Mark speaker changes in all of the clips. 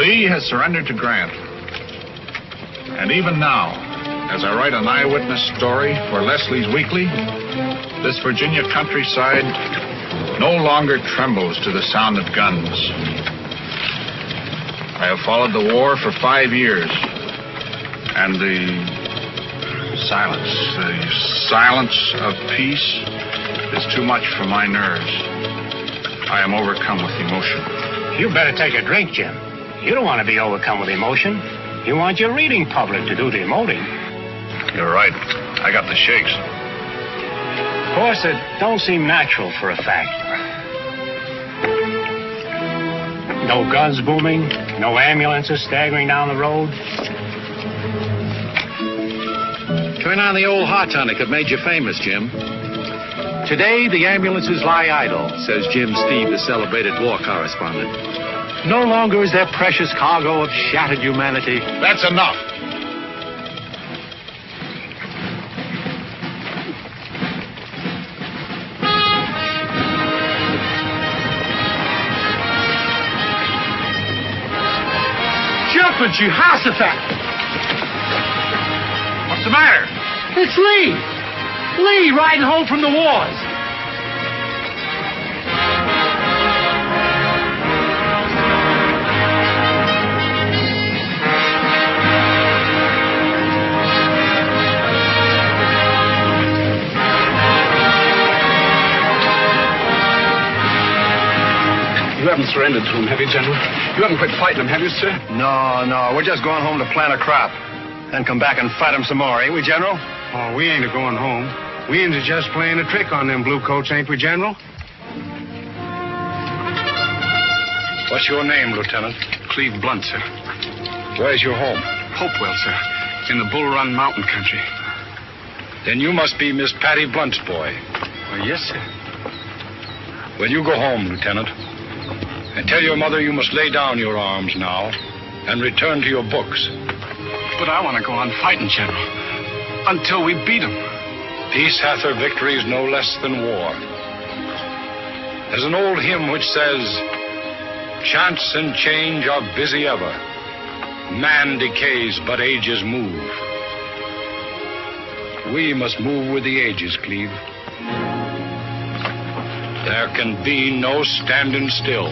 Speaker 1: Lee has surrendered to Grant. And even now, as I write an eyewitness story for Leslie's Weekly, this Virginia countryside no longer trembles to the sound of guns. I have followed the war for 5 years, and the silence of peace is too much for my nerves. I am overcome with emotion.
Speaker 2: You better take a drink, Jim. You don't want to be overcome with emotion. You want your reading public to do the emoting.
Speaker 1: You're right. I got the shakes.
Speaker 2: Of course, it don't seem natural for a fact. No guns booming, no ambulances staggering down the road.
Speaker 3: Turn on the old hot tonic that made you famous, Jim. Today, the ambulances lie idle, says Jim Steve, the celebrated war correspondent. No longer is their precious cargo of shattered humanity.
Speaker 1: That's enough.
Speaker 4: Jumping, Jehoshaphat!
Speaker 1: What's the matter?
Speaker 4: It's Lee! Lee riding home from the wars!
Speaker 5: You haven't surrendered to him, have you, General? You haven't quit fighting him, have you, sir?
Speaker 3: No. We're just going home to plant a crop. Then come back and fight him some more, ain't we, General?
Speaker 2: Oh, we ain't a-going home. We ain't just playing a trick on them bluecoats, ain't we, General?
Speaker 5: What's your name, Lieutenant? Cleve Blunt, sir. Where's your home? Hopewell, sir. In the Bull Run Mountain Country. Then you must be Miss Patty Blunt's boy.
Speaker 2: Well, yes, sir.
Speaker 5: Well, you go home, Lieutenant. And tell your mother you must lay down your arms now and return to your books.
Speaker 4: But I want to go on fighting, General. Until we beat him.
Speaker 5: Peace hath her victories no less than war. There's an old hymn which says, chance and change are busy ever. Man decays, but ages move. We must move with the ages, Cleve. There can be no standing still.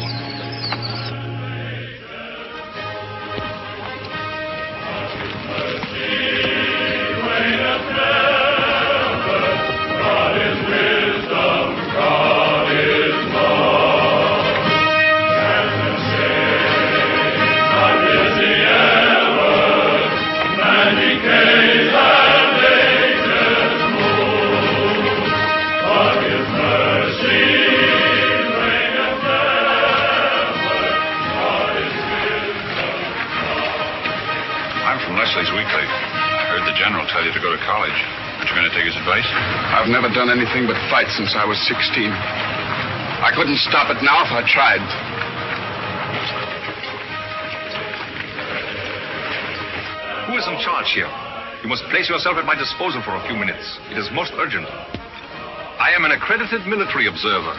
Speaker 5: I've never done anything but fight since I was 16. I couldn't stop it now if I tried.
Speaker 6: Who is in charge here? You must place yourself at my disposal for a few minutes. It is most urgent. I am an accredited military observer,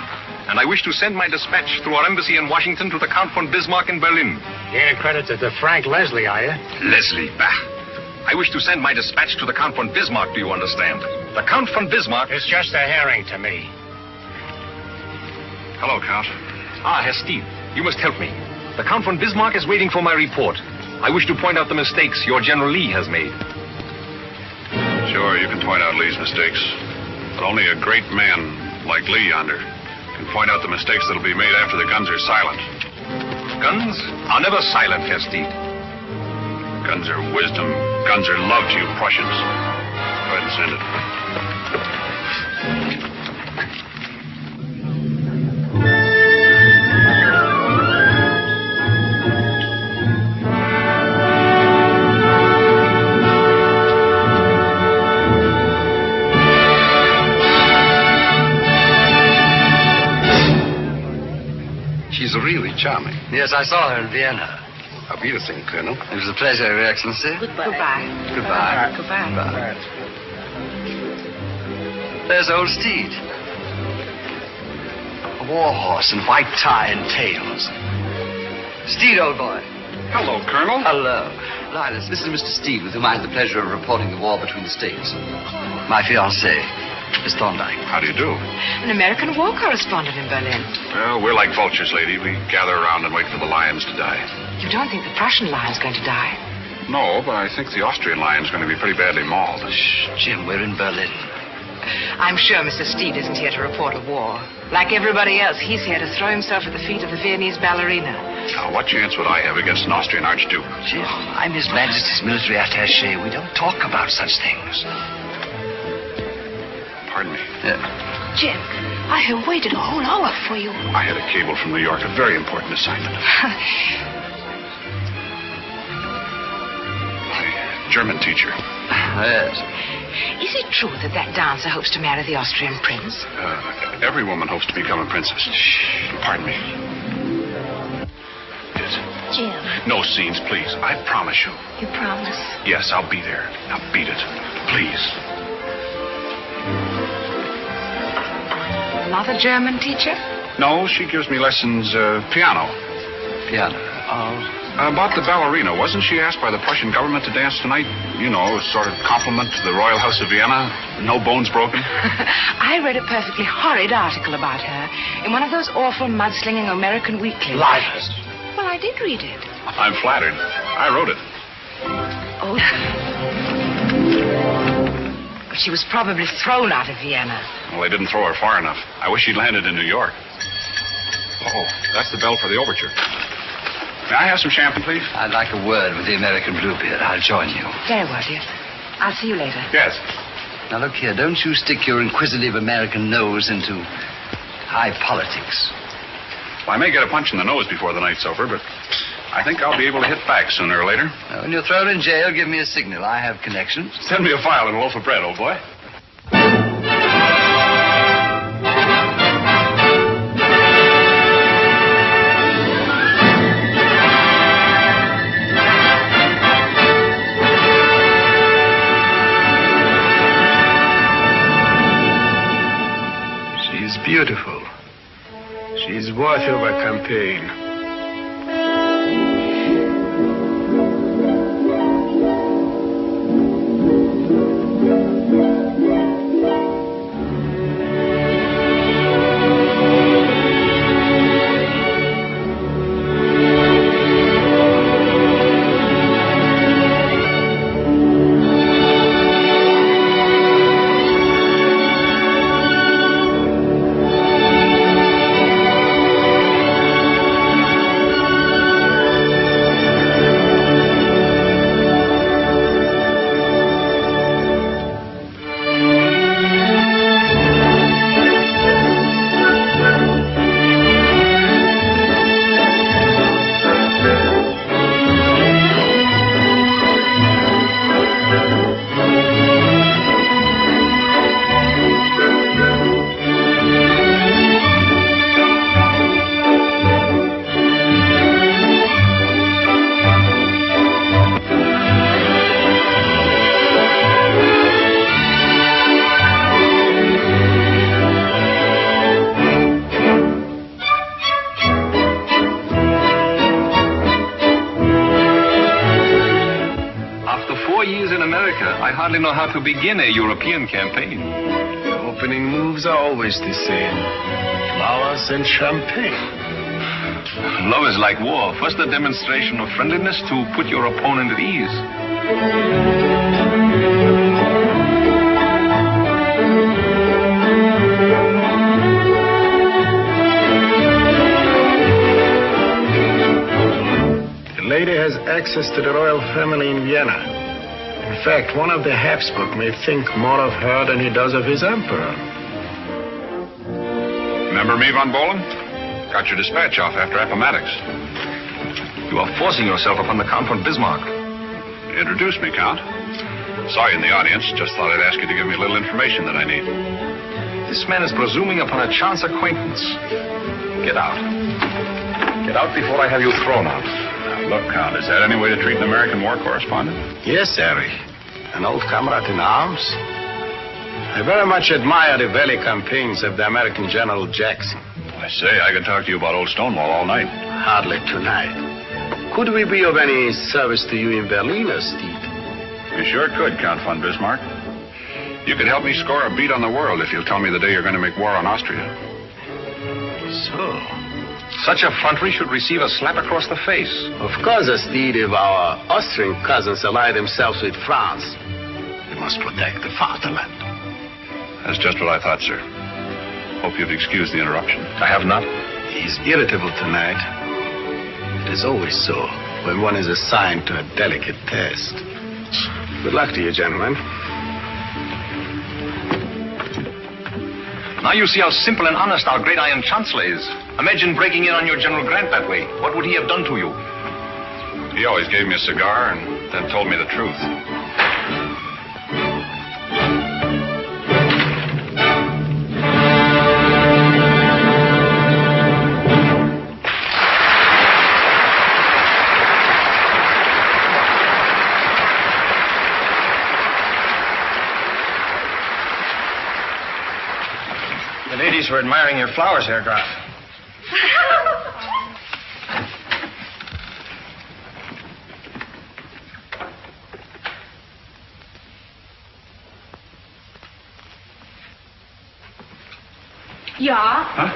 Speaker 6: and I wish to send my dispatch through our embassy in Washington to the Count von Bismarck in Berlin.
Speaker 2: You ain't accredited to Frank Leslie, are you?
Speaker 6: Leslie, bah. I wish to send my dispatch to the Count von Bismarck, do you understand? The Count von Bismarck...
Speaker 2: It's just a herring to me.
Speaker 6: Hello, Count. Ah, Herr Steve, you must help me. The Count von Bismarck is waiting for my report. I wish to point out the mistakes your General Lee has made.
Speaker 1: Sure, you can point out Lee's mistakes. But only a great man like Lee yonder can point out the mistakes that'll be made after the guns are silent.
Speaker 6: Guns are never silent, Herr Steve.
Speaker 1: Guns are wisdom. Guns are love to you Prussians. Go ahead and send it.
Speaker 5: She's really charming.
Speaker 7: Yes, I saw her in Vienna.
Speaker 5: Auf Wiedersehen, Colonel.
Speaker 7: It was a pleasure, Your Excellency.
Speaker 8: Goodbye.
Speaker 7: Goodbye.
Speaker 8: Goodbye.
Speaker 7: There's old Steed. A war horse in white tie and tails. Steed, old boy.
Speaker 6: Hello, Colonel.
Speaker 7: Hello. Linus, this is Mr. Steed, with whom I had the pleasure of reporting the war between the states. My fiancée, Miss Thorndyke.
Speaker 6: How do you do?
Speaker 8: An American war correspondent in Berlin.
Speaker 6: Well, we're like vultures, lady. We gather around and wait for the lions to die.
Speaker 8: You don't think the Prussian lion's going to die?
Speaker 6: No, but I think the Austrian lion's going to be pretty badly mauled.
Speaker 7: Shh, Jim, we're in Berlin.
Speaker 8: I'm sure Mr. Steed isn't here to report a war. Like everybody else, he's here to throw himself at the feet of the Viennese ballerina.
Speaker 6: Now, what chance would I have against an Austrian archduke?
Speaker 7: Jim, I'm His Majesty's military attaché. We don't talk about such things.
Speaker 6: Pardon me.
Speaker 8: Jim, I have waited a whole hour for you.
Speaker 6: I had a cable from New York, a very important assignment. My German teacher.
Speaker 7: Yes.
Speaker 8: Is it true that dancer hopes to marry the Austrian prince?
Speaker 6: Every woman hopes to become a princess. Shh, pardon me. Yes.
Speaker 8: Jim.
Speaker 6: No scenes, please. I promise you.
Speaker 8: You promise?
Speaker 6: Yes, I'll be there. Now beat it. Please.
Speaker 8: Not a German teacher?
Speaker 6: No, she gives me lessons, piano.
Speaker 7: Piano.
Speaker 6: Oh. About the ballerina, wasn't she asked by the Prussian government to dance tonight? You know, a sort of compliment to the Royal House of Vienna. No bones broken.
Speaker 8: I read a perfectly horrid article about her in one of those awful mudslinging American weeklies.
Speaker 7: Liars.
Speaker 8: Well, I did read it.
Speaker 6: I'm flattered. I wrote it.
Speaker 8: Oh. She was probably thrown out of Vienna.
Speaker 6: Well, they didn't throw her far enough. I wish she'd landed in New York. Oh, that's the bell for the overture. May I have some champagne, please?
Speaker 7: I'd like a word with the American Bluebeard. I'll join you.
Speaker 8: Very well, dear. I'll see you later.
Speaker 6: Yes.
Speaker 7: Now, look here. Don't you stick your inquisitive American nose into high politics.
Speaker 6: Well, I may get a punch in the nose before the night's over, but I think I'll be able to hit back sooner or later.
Speaker 7: Now, when you're thrown in jail, give me a signal. I have connections.
Speaker 6: Send me a file and a loaf of bread, old boy.
Speaker 9: Beautiful. She's worthy of a campaign.
Speaker 6: I hardly know how to begin a European campaign.
Speaker 9: The opening moves are always the same. Flowers and champagne.
Speaker 6: Love is like war. First a demonstration of friendliness to put your opponent at ease.
Speaker 9: The lady has access to the royal family in Vienna. In fact, one of the Habsburg may think more of her than he does of his emperor.
Speaker 6: Remember me, von Bohlen? Got your dispatch off after Appomattox. You are forcing yourself upon the Count von Bismarck. Introduce me, Count. Saw you in the audience. Just thought I'd ask you to give me a little information that I need. This man is presuming upon a chance acquaintance. Get out. Get out before I have you thrown out. Now, look, Count, is that any way to treat an American war correspondent?
Speaker 9: Yes, Harry. An old comrade in arms. I very much admire the valley campaigns of the American General Jackson.
Speaker 6: I say, I could talk to you about old Stonewall all night.
Speaker 9: Hardly tonight. Could we be of any service to you in Berlin, Steve?
Speaker 1: You sure could, Count von Bismarck. You could help me score a beat on the world if you'll tell me the day you're going to make war on Austria.
Speaker 9: So?
Speaker 6: Such effrontery should receive a slap across the face.
Speaker 9: Of course, Steve, if our Austrian cousins ally themselves with France, we must protect the fatherland.
Speaker 1: That's just what I thought, sir. Hope you've excused the interruption.
Speaker 6: I have not.
Speaker 9: He's irritable tonight. It is always so when one is assigned to a delicate task. Good luck to you, gentlemen.
Speaker 6: Now you see how simple and honest our great Iron Chancellor is. Imagine breaking in on your General Grant that way. What would he have done to you?
Speaker 1: He always gave me a cigar and then told me the truth.
Speaker 4: The ladies were admiring your flowers, Herr Graf.
Speaker 10: Ja?
Speaker 1: Huh?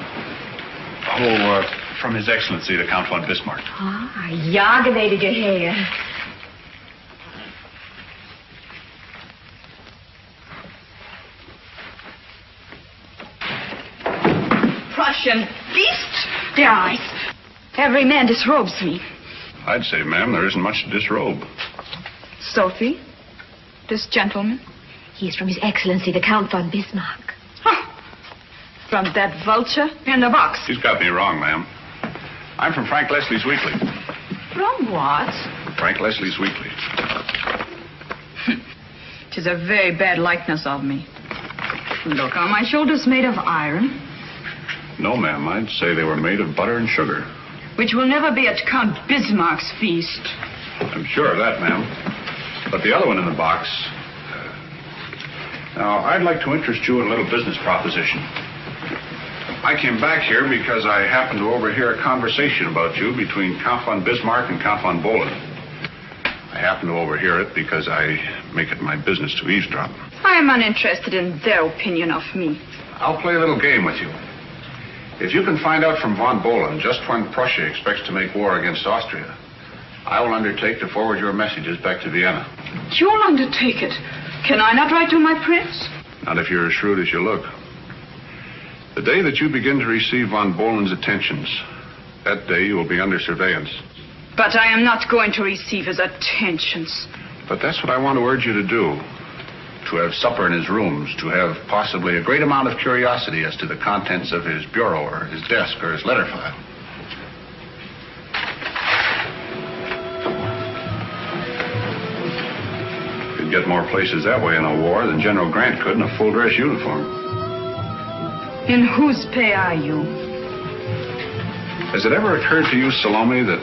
Speaker 1: Oh, from His Excellency, the Count von Bismarck.
Speaker 10: Ah, ja, gnädige Herr. Prussian beast! Their eyes. Every man disrobes me.
Speaker 1: I'd say, ma'am, there isn't much to disrobe.
Speaker 10: Sophie? This gentleman?
Speaker 11: He's from His Excellency, the Count von Bismarck.
Speaker 10: From that vulture in the box.
Speaker 1: She's got me wrong, ma'am. I'm from Frank Leslie's Weekly.
Speaker 10: From what?
Speaker 1: Frank Leslie's Weekly.
Speaker 10: Tis a very bad likeness of me. Look, are my shoulders made of iron?
Speaker 1: No, ma'am. I'd say they were made of butter and sugar.
Speaker 10: Which will never be at Count Bismarck's feast.
Speaker 1: I'm sure of that, ma'am. But the other one in the box... Now, I'd like to interest you in a little business proposition. I came back here because I happened to overhear a conversation about you between Count von Bismarck and Count von Bohlen. I happened to overhear it because I make it my business to eavesdrop.
Speaker 10: I am uninterested in their opinion of me.
Speaker 1: I'll play a little game with you. If you can find out from von Bohlen just when Prussia expects to make war against Austria, I will undertake to forward your messages back to Vienna.
Speaker 10: You'll undertake it. Can I not write to my prince?
Speaker 1: Not if you're as shrewd as you look. The day that you begin to receive von Bohlen's attentions, that day you will be under surveillance.
Speaker 10: But I am not going to receive his attentions.
Speaker 1: But that's what I want to urge you to do. To have supper in his rooms, to have possibly a great amount of curiosity as to the contents of his bureau or his desk or his letter file. You'd get more places that way in a war than General Grant could in a full-dress uniform.
Speaker 10: In whose pay are you?
Speaker 1: Has it ever occurred to you, Salome, that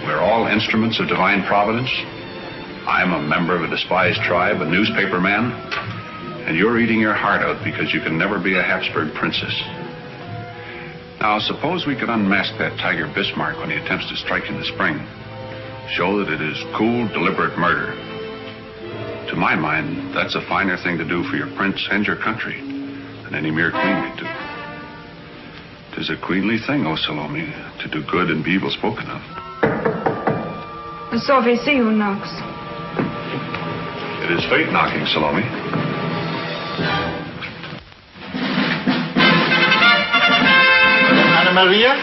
Speaker 1: we're all instruments of divine providence? I'm a member of a despised tribe, a newspaper man, and you're eating your heart out because you can never be a Habsburg princess. Now, suppose we could unmask that Tiger Bismarck when he attempts to strike in the spring. Show that it is cool, deliberate murder. To my mind, that's a finer thing to do for your prince and your country than any mere queen could do. 'Tis a queenly thing, O Salome, to do good and be evil spoken of.
Speaker 10: Sophie, see who knocks.
Speaker 1: It is fate knocking, Salome.
Speaker 12: Anna Maria,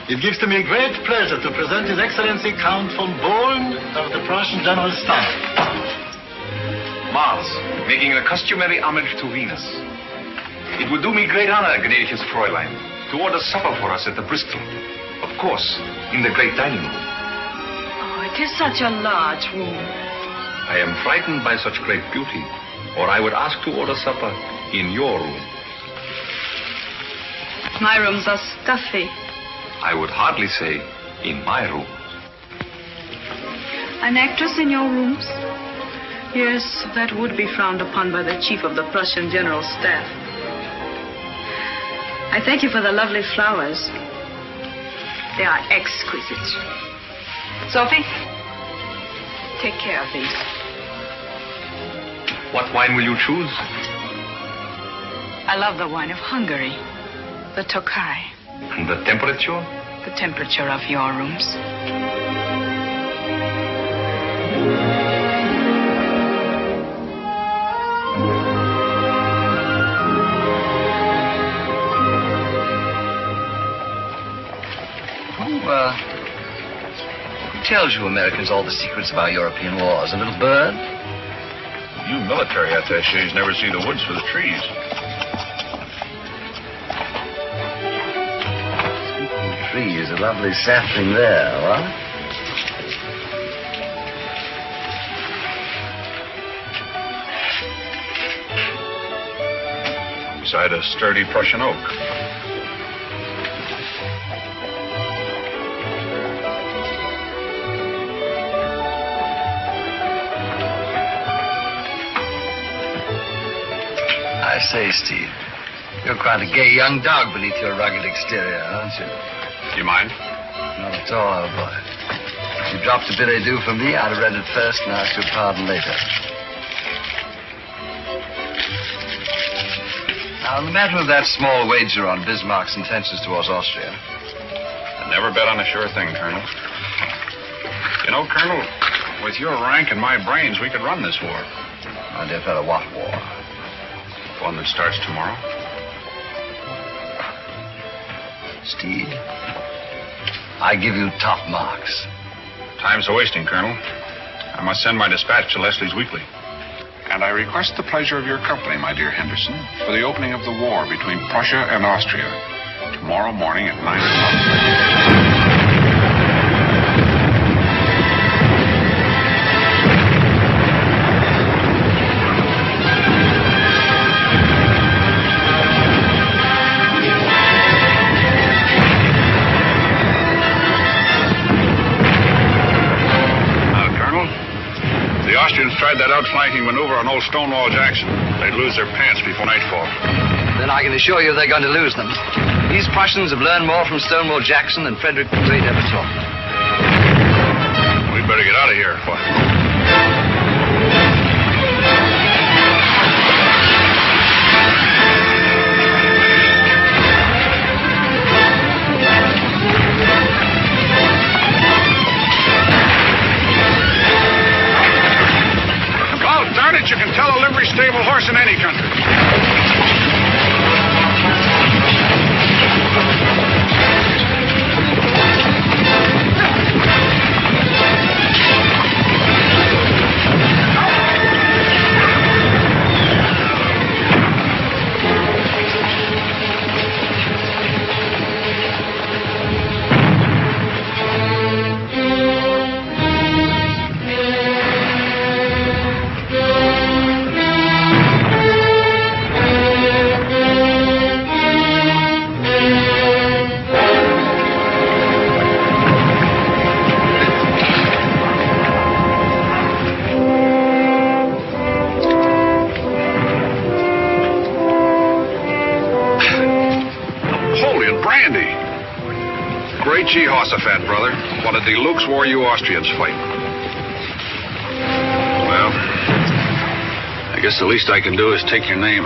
Speaker 12: it gives to me great pleasure to present His Excellency Count von Bohlen of the Prussian General Staff.
Speaker 6: Mars, making a customary homage to Venus. It would do me great honor, gnädiges Fräulein, to order supper for us at the Bristol. Of course, in the great dining room.
Speaker 10: Oh, it is such a large room.
Speaker 6: I am frightened by such great beauty, or I would ask to order supper in your room.
Speaker 10: My rooms are stuffy.
Speaker 6: I would hardly say in my room.
Speaker 10: An actress in your rooms? Yes, that would be frowned upon by the chief of the Prussian General Staff. I thank you for the lovely flowers. They are exquisite.
Speaker 8: Sophie?
Speaker 10: Take care of these.
Speaker 6: What wine will you choose?
Speaker 10: I love the wine of Hungary, the Tokai.
Speaker 6: And the temperature?
Speaker 10: The temperature of your rooms.
Speaker 7: Who tells you Americans all the secrets of our European wars? A little bird?
Speaker 1: You military attachés never see the woods for the trees.
Speaker 7: Trees, a lovely sapling there, what?
Speaker 1: Beside a sturdy Prussian oak.
Speaker 7: I say, Steve, you're quite a gay young dog beneath your rugged exterior, aren't you?
Speaker 1: Do you mind?
Speaker 7: Not at all, old boy. If you dropped a billet doux for me, I'd have read it first and asked your pardon later. Now, on the matter of that small wager on Bismarck's intentions towards Austria.
Speaker 1: I never bet on a sure thing, Colonel. You know, Colonel, with your rank and my brains, we could run this war.
Speaker 7: My dear fellow, what war?
Speaker 1: One that starts tomorrow.
Speaker 7: Steve, I give you top marks.
Speaker 1: Time's a-wasting, Colonel. I must send my dispatch to Leslie's Weekly. And I request the pleasure of your company, my dear Henderson, for the opening of the war between Prussia and Austria tomorrow morning at 9 o'clock. The Austrians tried that outflanking maneuver on old Stonewall Jackson. They'd lose their pants before nightfall.
Speaker 7: Then I can assure you they're going to lose them. These Prussians have learned more from Stonewall Jackson than Frederick the Great ever taught them.
Speaker 1: We'd better get out of here. Darn it, you can tell a livery stable horse in any country. Jehoshaphat, brother. What a deluxe war you Austrians fight. Well, I guess the least I can do is take your name.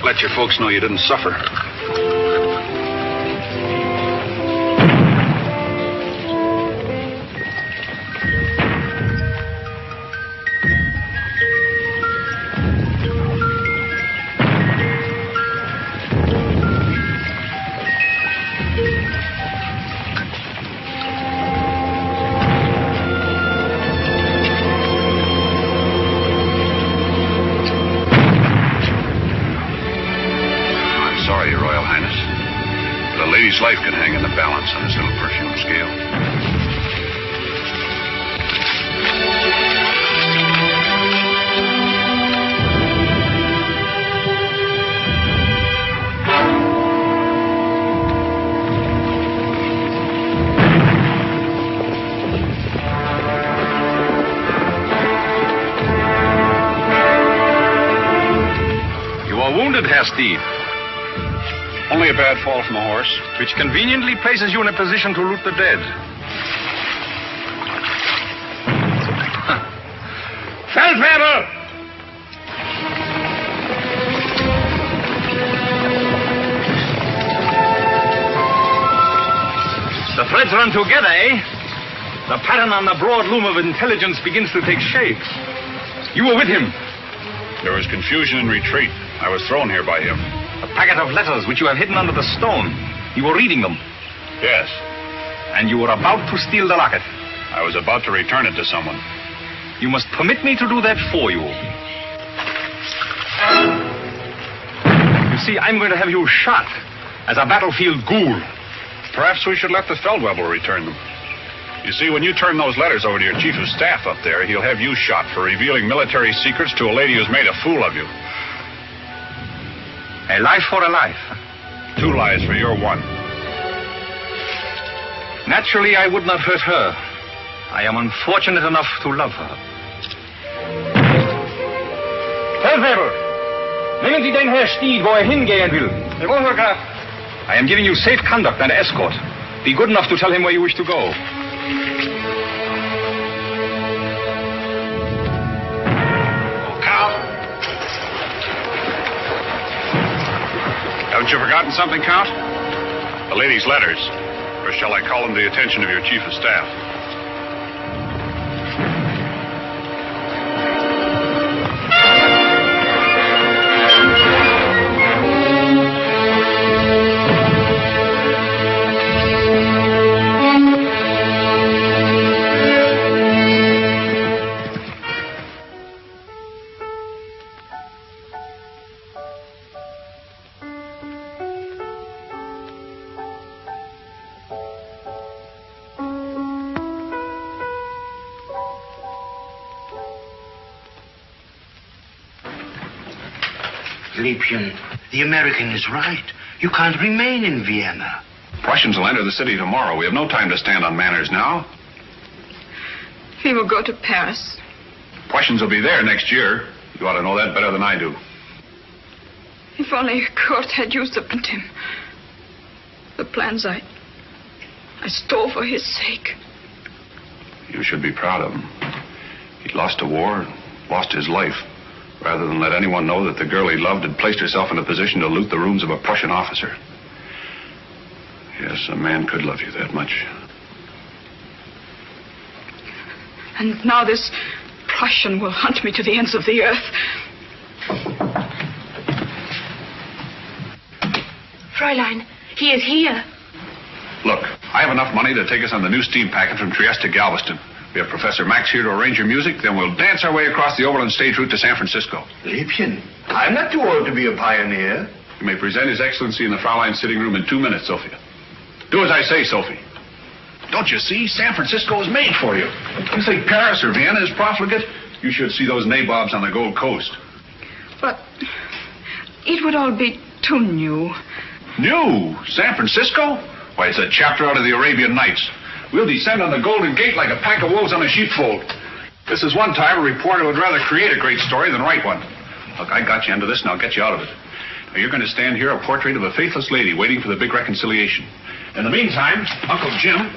Speaker 1: Let your folks know you didn't suffer. Life can hang in the balance on this little perfume scale.
Speaker 6: You are wounded, Herr Steve.
Speaker 1: Only a bad fall from a horse.
Speaker 6: Which conveniently places you in a position to loot the dead.
Speaker 2: Feldwebel!
Speaker 6: The threads run together, eh? The pattern on the broad loom of intelligence begins to take shape. You were with him.
Speaker 1: There was confusion and retreat. I was thrown here by him.
Speaker 6: A packet of letters which you have hidden under the stone. You were reading them.
Speaker 1: Yes.
Speaker 6: And you were about to steal the locket.
Speaker 1: I was about to return it to someone.
Speaker 6: You must permit me to do that for you. You see, I'm going to have you shot as a battlefield ghoul.
Speaker 1: Perhaps we should let the Feldwebel return them. You see, when you turn those letters over to your chief of staff up there, he'll have you shot for revealing military secrets to a lady who's made a fool of you.
Speaker 6: A life for a life.
Speaker 1: 2 lives for your 1.
Speaker 6: Naturally, I would not hurt her. I am unfortunate enough to love her. Feldwebel, nehmen Sie den Herr Stied, wo hingehen will. I am giving you safe conduct and escort. Be good enough to tell him where you wish to go.
Speaker 1: Haven't you forgotten something, Count? The lady's letters. Or shall I call them to the attention of your chief of staff?
Speaker 2: Liebchen, the American is right. You can't remain in Vienna.
Speaker 1: Prussians will enter the city tomorrow. We have no time to stand on manners now.
Speaker 10: We will go to Paris.
Speaker 1: Prussians will be there next year. You ought to know that better than I do.
Speaker 10: If only Kurt had usurped him. The plans I stole for his sake.
Speaker 1: You should be proud of him. He lost a war, lost his life, rather than let anyone know that the girl he loved had placed herself in a position to loot the rooms of a Prussian officer. Yes, a man could love you that much.
Speaker 10: And now this Prussian will hunt me to the ends of the earth.
Speaker 11: Fräulein, he is here.
Speaker 1: Look, I have enough money to take us on the new steam packet from Trieste to Galveston. We have Professor Max here to arrange your music, then we'll dance our way across the overland stage route to San Francisco.
Speaker 12: Liebchen, I'm not too old to be a pioneer.
Speaker 1: You may present His Excellency in the Fräulein's sitting room in 2 minutes, Sophia. Do as I say, Sophie. Don't you see? San Francisco is made for you. You think Paris or Vienna is profligate? You should see those nabobs on the Gold Coast.
Speaker 10: But it would all be too new.
Speaker 1: New? San Francisco? Why, it's a chapter out of the Arabian Nights. We'll descend on the Golden Gate like a pack of wolves on a sheepfold. This is one time a reporter would rather create a great story than write one. Look, I got you into this, and I'll get you out of it. Now, you're going to stand here a portrait of a faithless lady waiting for the big reconciliation. In the meantime, Uncle Jim,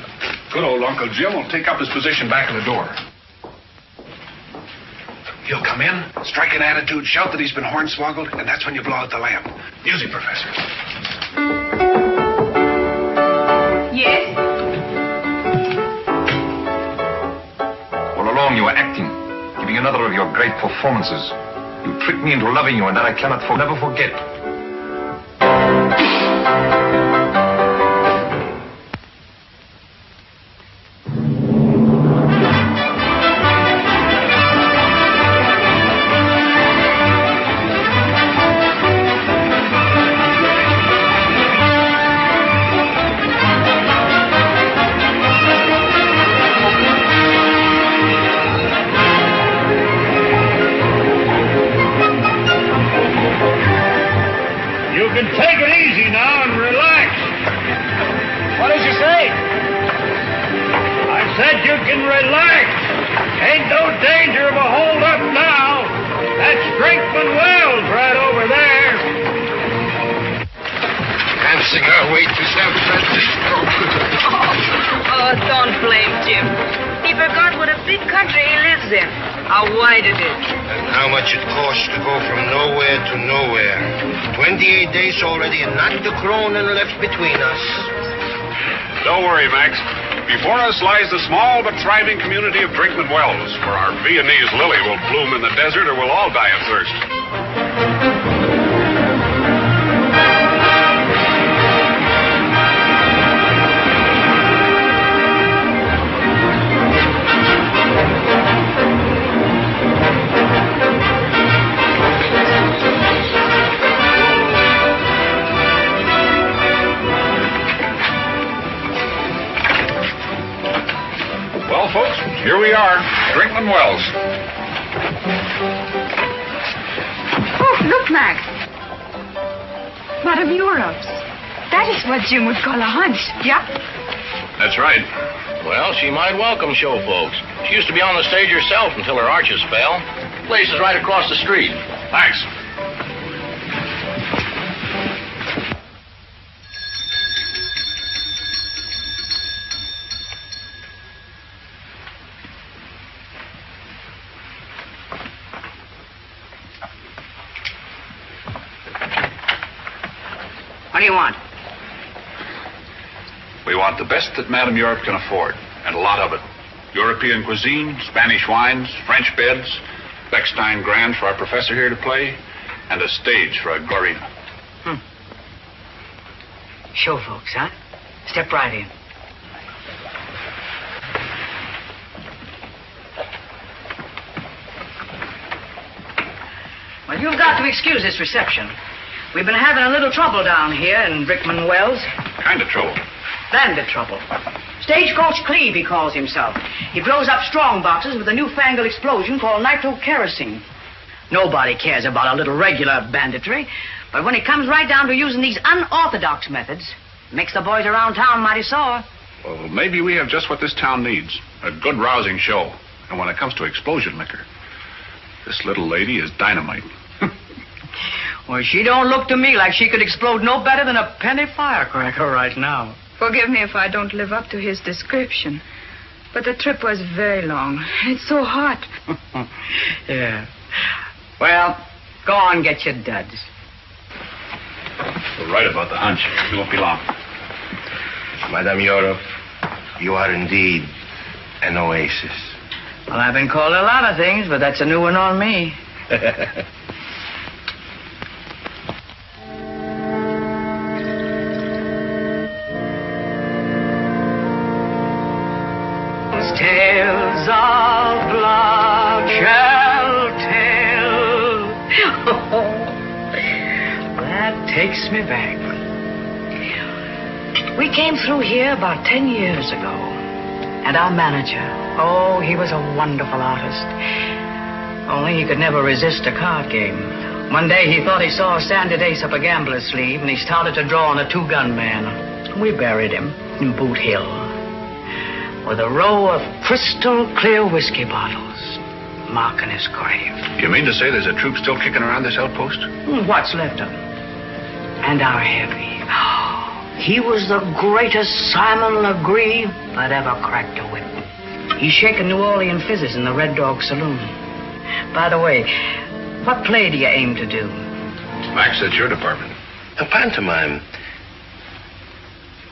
Speaker 1: good old Uncle Jim, will take up his position back of the door. He'll come in, strike an attitude, shout that he's been hornswoggled, and that's when you blow out the lamp. Music, Professor.
Speaker 10: Yes?
Speaker 6: All along you were acting, giving another of your great performances. You tricked me into loving you, and that I cannot never forget.
Speaker 8: forgot what a big country he lives in. How wide it is.
Speaker 13: And how much it costs to go from nowhere to nowhere. 28 days already and not the kronen left between us.
Speaker 1: Don't worry, Max. Before us lies the small but thriving community of Brinkman Wells, where our Viennese lily will bloom in the desert or we'll all die of thirst. Well, folks, here we are, Brinkman Wells.
Speaker 10: Oh, look, Max. Madame Europe's. That is what Jim would call a hunch, yeah?
Speaker 1: That's right.
Speaker 14: Well, she might welcome show folks. She used to be on the stage herself until her arches fell. Place is right across the street.
Speaker 1: Thanks.
Speaker 8: What do you want?
Speaker 1: We want the best that Madame Europe can afford, and a lot of it. European cuisine, Spanish wines, French beds, Bechstein Grand for our professor here to play, and a stage for a Glorina.
Speaker 8: Show folks, huh? Step right in. Well, you've got to excuse this reception. We've been having a little trouble down here in Brickman Wells.
Speaker 1: Kind of trouble.
Speaker 8: Bandit trouble. Stagecoach Cleve, he calls himself. He blows up strong boxes with a newfangled explosion called nitrokerosene. Nobody cares about a little regular banditry, but when it comes right down to using these unorthodox methods, it makes the boys around town mighty sore.
Speaker 1: Well, maybe we have just what this town needs. A good rousing show. And when it comes to explosion liquor, this little lady is dynamite.
Speaker 8: Well, she don't look to me like she could explode no better than a penny firecracker right now.
Speaker 10: Forgive me if I don't live up to his description, but the trip was very long. It's so hot.
Speaker 8: Yeah. Well, go on, get your duds.
Speaker 1: We're right about the hunch. It won't be long.
Speaker 13: Madame Europe, you are indeed an oasis.
Speaker 8: Well, I've been called a lot of things, but that's a new one on me. Tales of blood shall tell. That takes me back. We came through here about 10 years ago. And our manager, oh, he was a wonderful artist. Only he could never resist a card game. One day he thought he saw a sanded ace up a gambler's sleeve, and he started to draw on a two-gun man. We buried him in Boot Hill, with a row of crystal clear whiskey bottles marking his grave.
Speaker 1: You mean to say there's a troop still kicking around this outpost?
Speaker 8: What's left of him. And our heavy. He was the greatest Simon Legree that ever cracked a whip. He's shaking New Orleans fizzes in the Red Dog Saloon. By the way, what play do you aim to do?
Speaker 1: Max, that's your department.
Speaker 13: A pantomime.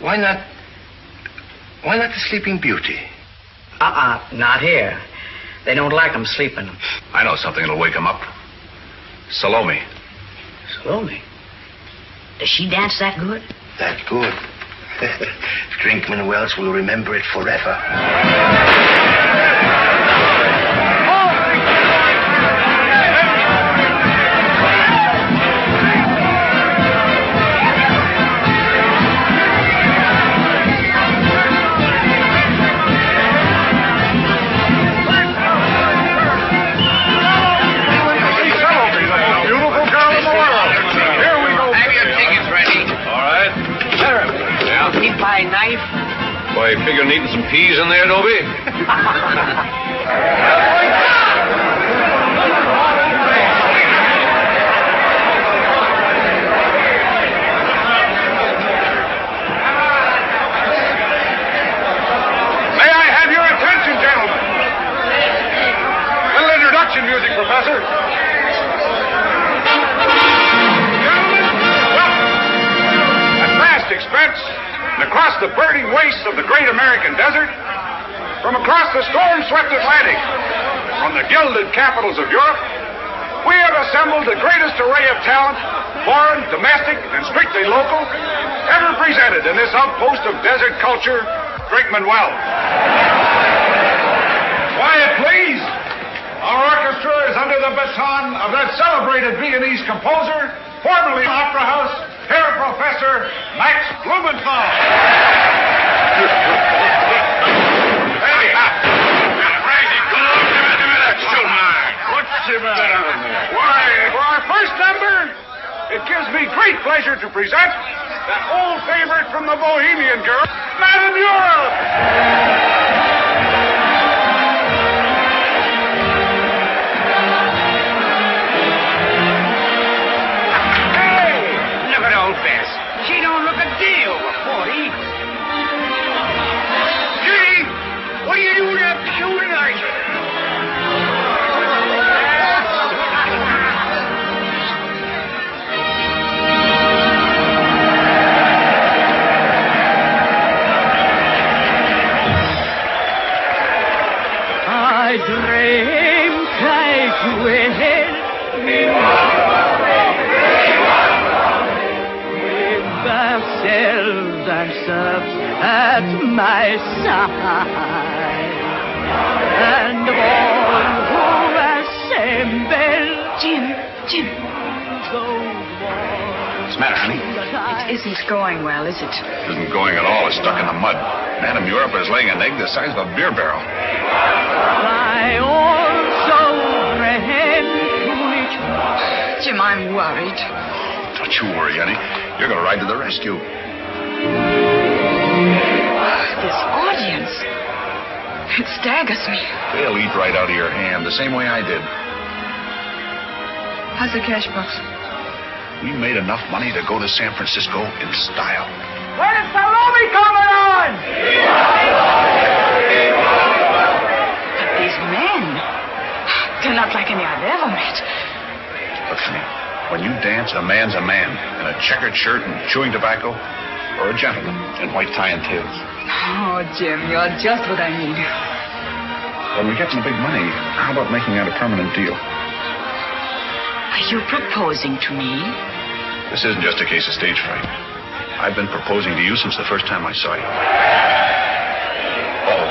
Speaker 13: Why not the Sleeping Beauty?
Speaker 8: Not here. They don't like 'em sleeping.
Speaker 1: I know something that'll wake 'em up. Salome.
Speaker 8: Salome? Does she dance that good?
Speaker 13: That good. Brinkman Wells will remember it forever.
Speaker 8: By knife?
Speaker 6: Boy, I figure needing some peas in there, Dobie.
Speaker 1: May I have your attention, gentlemen? desert. At vast expense, and across the burning wastes of the great American desert, from across the storm-swept Atlantic, from the gilded capitals of Europe, we have assembled the greatest array of talent, foreign, domestic, and strictly local, ever presented in this outpost of desert culture, Brinkman Wells. Quiet, please. Our orchestra is under the baton of that celebrated Viennese composer, formerly Opera House, Herr Professor Max Blumenthal. Hey, crazy, go on, give me that shooting. What's the matter? Why, for our first number, it gives me great pleasure to present that old favorite from the Bohemian girl, Madame Europe.
Speaker 2: Bess. She don't look a day over 40. Gee, what are you doing up shooting ice?
Speaker 15: I dreamed I will. Ourselves and serfs at my side, and all who assemble.
Speaker 10: Jim.
Speaker 1: What's the matter, honey?
Speaker 10: It isn't going well, is it?
Speaker 1: It isn't going at all. It's stuck in the mud. Madame Europe is laying an egg the size of a beer barrel.
Speaker 15: I also rehend to each.
Speaker 10: Jim, I'm worried.
Speaker 1: Don't you worry, honey. You're going to ride to the rescue.
Speaker 10: This audience. It staggers me.
Speaker 1: They'll eat right out of your hand, the same way I did.
Speaker 10: How's the cash box?
Speaker 1: We made enough money to go to San Francisco in style.
Speaker 15: When is Salome coming on?
Speaker 10: But these men, they're not like any I've ever met.
Speaker 1: Look, honey, when you dance, a man's a man in a checkered shirt and chewing tobacco, or a gentleman in white tie and tails.
Speaker 10: Oh, Jim, you're just what I need.
Speaker 1: When we get some big money, how about making that a permanent deal?
Speaker 10: Are you proposing to me?
Speaker 1: This isn't just a case of stage fright. I've been proposing to you since the first time I saw you. Oh,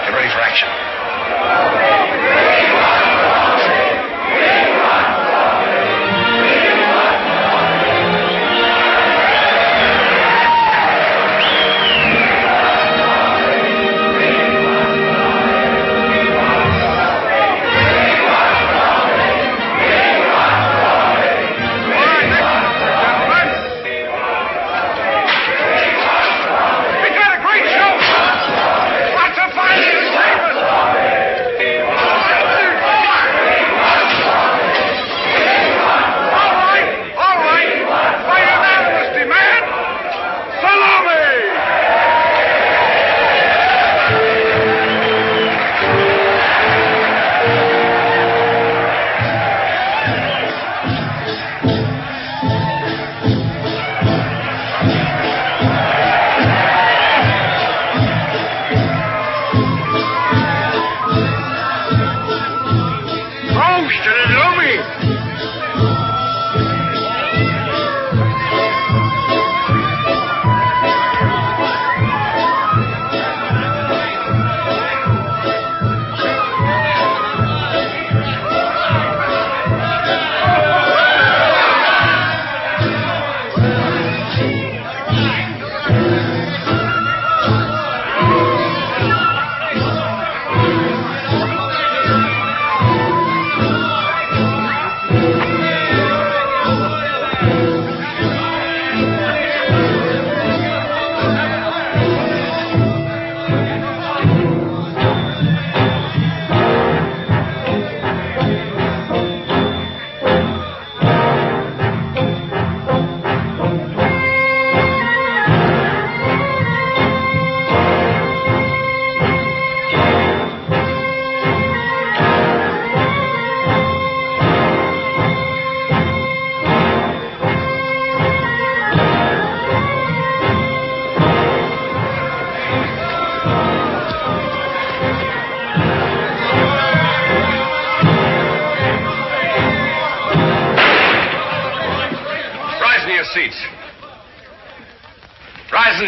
Speaker 1: get ready for action.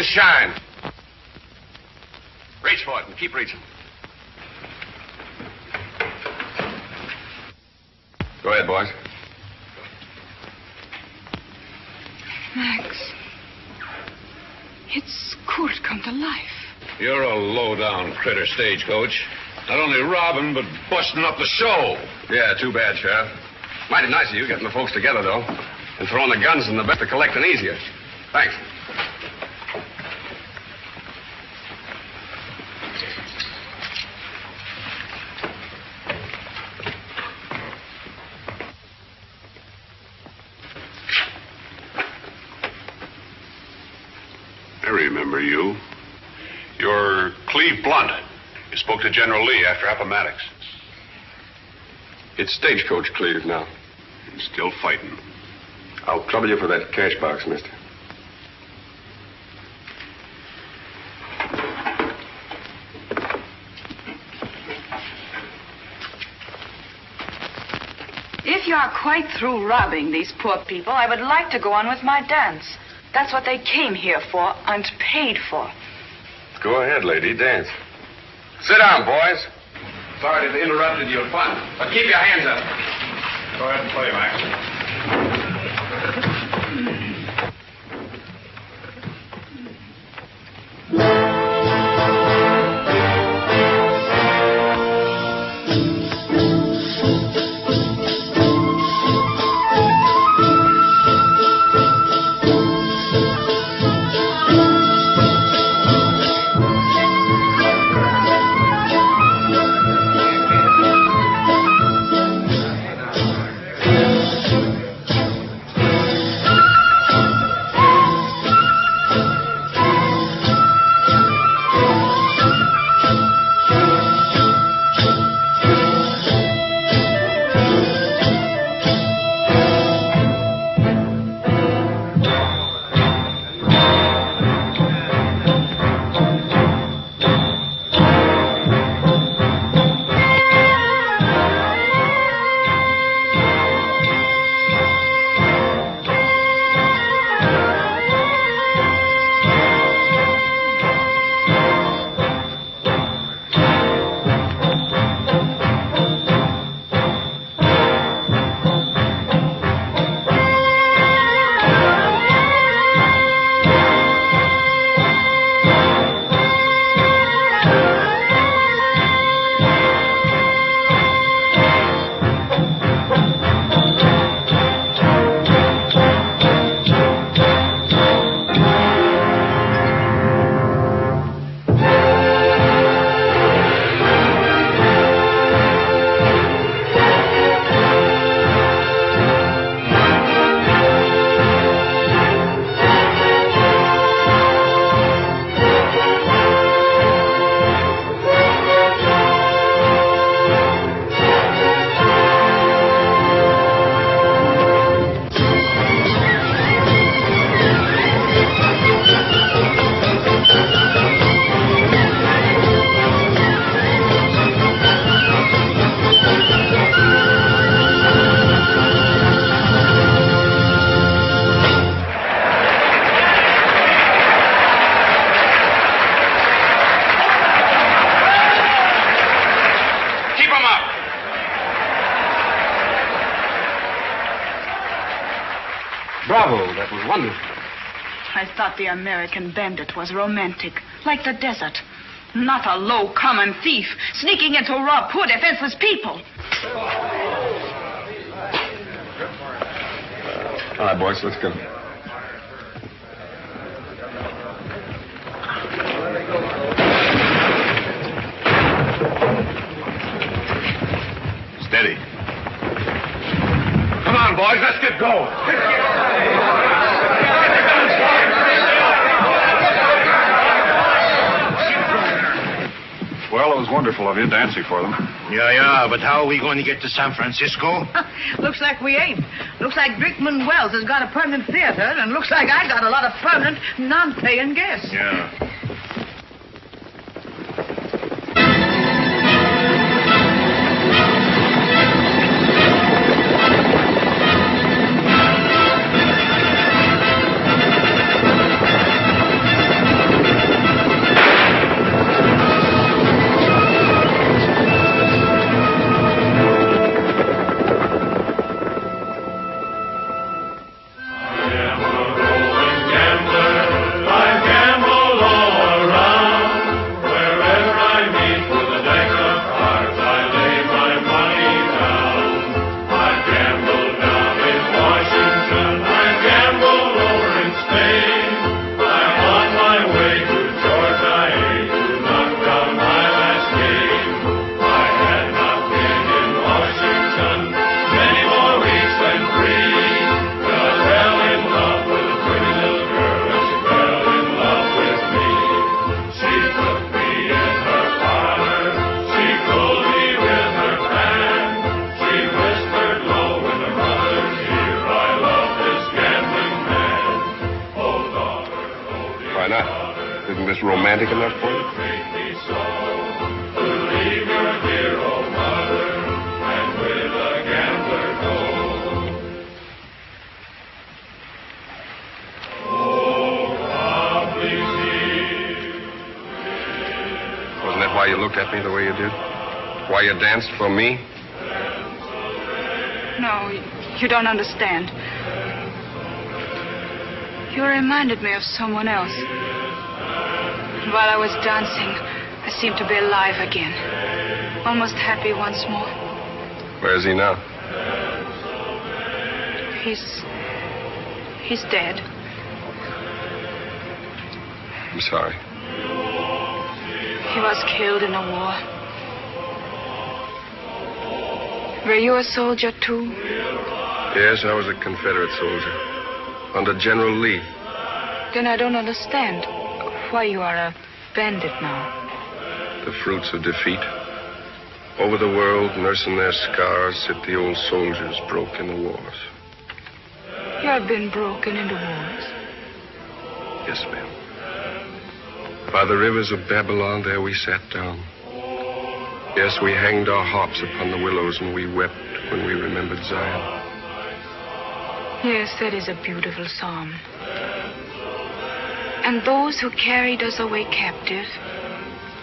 Speaker 6: to shine. Reach for it and keep reaching. Go ahead, boys.
Speaker 10: Max. It's cool to come to life.
Speaker 5: You're a low-down critter, Stagecoach. Not only robbing, but busting up the show.
Speaker 6: Yeah, too bad, Sheriff. Mighty nice of you getting the folks together, though. And throwing the guns in the best to collecting easier. Thanks.
Speaker 5: I remember you. You're Cleve Blunt. You spoke to General Lee after Appomattox.
Speaker 6: It's Stagecoach Cleve now.
Speaker 5: He's still fighting.
Speaker 6: I'll trouble you for that cash box, mister.
Speaker 16: If you are quite through robbing these poor people, I would like to go on with my dance. That's what they came here for and paid for.
Speaker 6: Go ahead, lady. Dance. Sit down, boys. Sorry to have interrupted your fun, but keep your hands up.
Speaker 1: Go ahead and play, Max.
Speaker 6: Bravo, that was wonderful.
Speaker 16: I thought the American bandit was romantic, like the desert. Not a low, common thief, sneaking into rob poor, defenseless people.
Speaker 6: All right, boys, let's go.
Speaker 5: Steady. Come on, boys, let's get going.
Speaker 1: Well, it was wonderful of you dancing for them.
Speaker 13: Yeah, but how are we going to get to San Francisco?
Speaker 8: Looks like we ain't. Looks like Brickman Wells has got a permanent theater, and looks like I got a lot of permanent non-paying guests.
Speaker 1: Yeah.
Speaker 17: romantic enough for you? Wasn't that why you looked at me the way you did? Why you danced for me?
Speaker 10: No, you don't understand. You reminded me of someone else. And while I was dancing, I seemed to be alive again. Almost happy once more.
Speaker 17: Where is he now?
Speaker 10: He's dead.
Speaker 17: I'm sorry.
Speaker 10: He was killed in a war. Were you a soldier, too?
Speaker 17: Yes, I was a Confederate soldier. Under General Lee.
Speaker 10: Then I don't understand why you are a bandit now.
Speaker 17: The fruits of defeat. Over the world, nursing their scars, sit the old soldiers broke in the wars.
Speaker 10: You have been broken in the wars?
Speaker 17: Yes, ma'am. By the rivers of Babylon, there we sat down. Yes, we hanged our harps upon the willows, and we wept when we remembered Zion.
Speaker 10: Yes, that is a beautiful psalm. And those who carried us away captive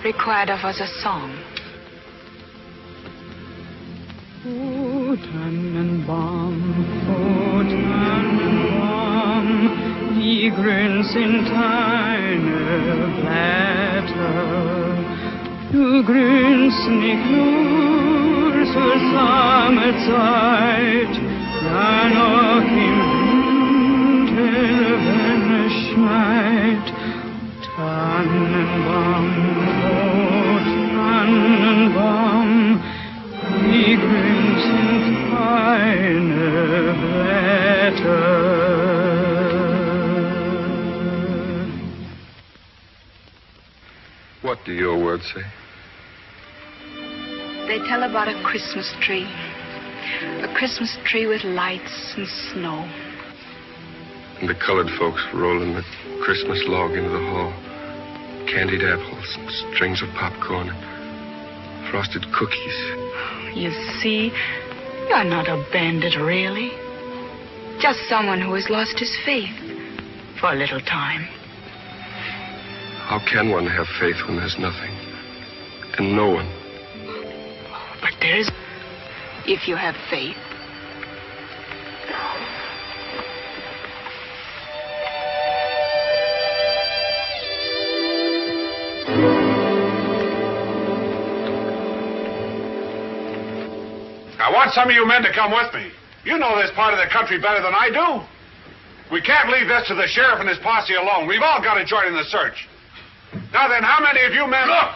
Speaker 10: required of us a song.
Speaker 15: O Tannenbaum, o Tannenbaum, die grün sind deine Blätter. Du grünst nicht nur zur Sommerzeit, ja noch im Winter, wenn es schneit. Tannenbaum, oh Tannenbaum, wie grün sind deine Blätter.
Speaker 17: What do your words say?
Speaker 10: They tell about a Christmas tree. A Christmas tree with lights and snow.
Speaker 17: And the colored folks rolling the Christmas log into the hall. Candied apples and strings of popcorn and frosted cookies.
Speaker 10: You see, you're not a bandit, really. Just someone who has lost his faith for a little time.
Speaker 17: How can one have faith when there's nothing? And no one?
Speaker 10: But there's... if you have faith.
Speaker 18: I want some of you men to come with me. You know this part of the country better than I do. We can't leave this to the sheriff and his posse alone. We've all got to join in the search. Now then, how many of you men... Look!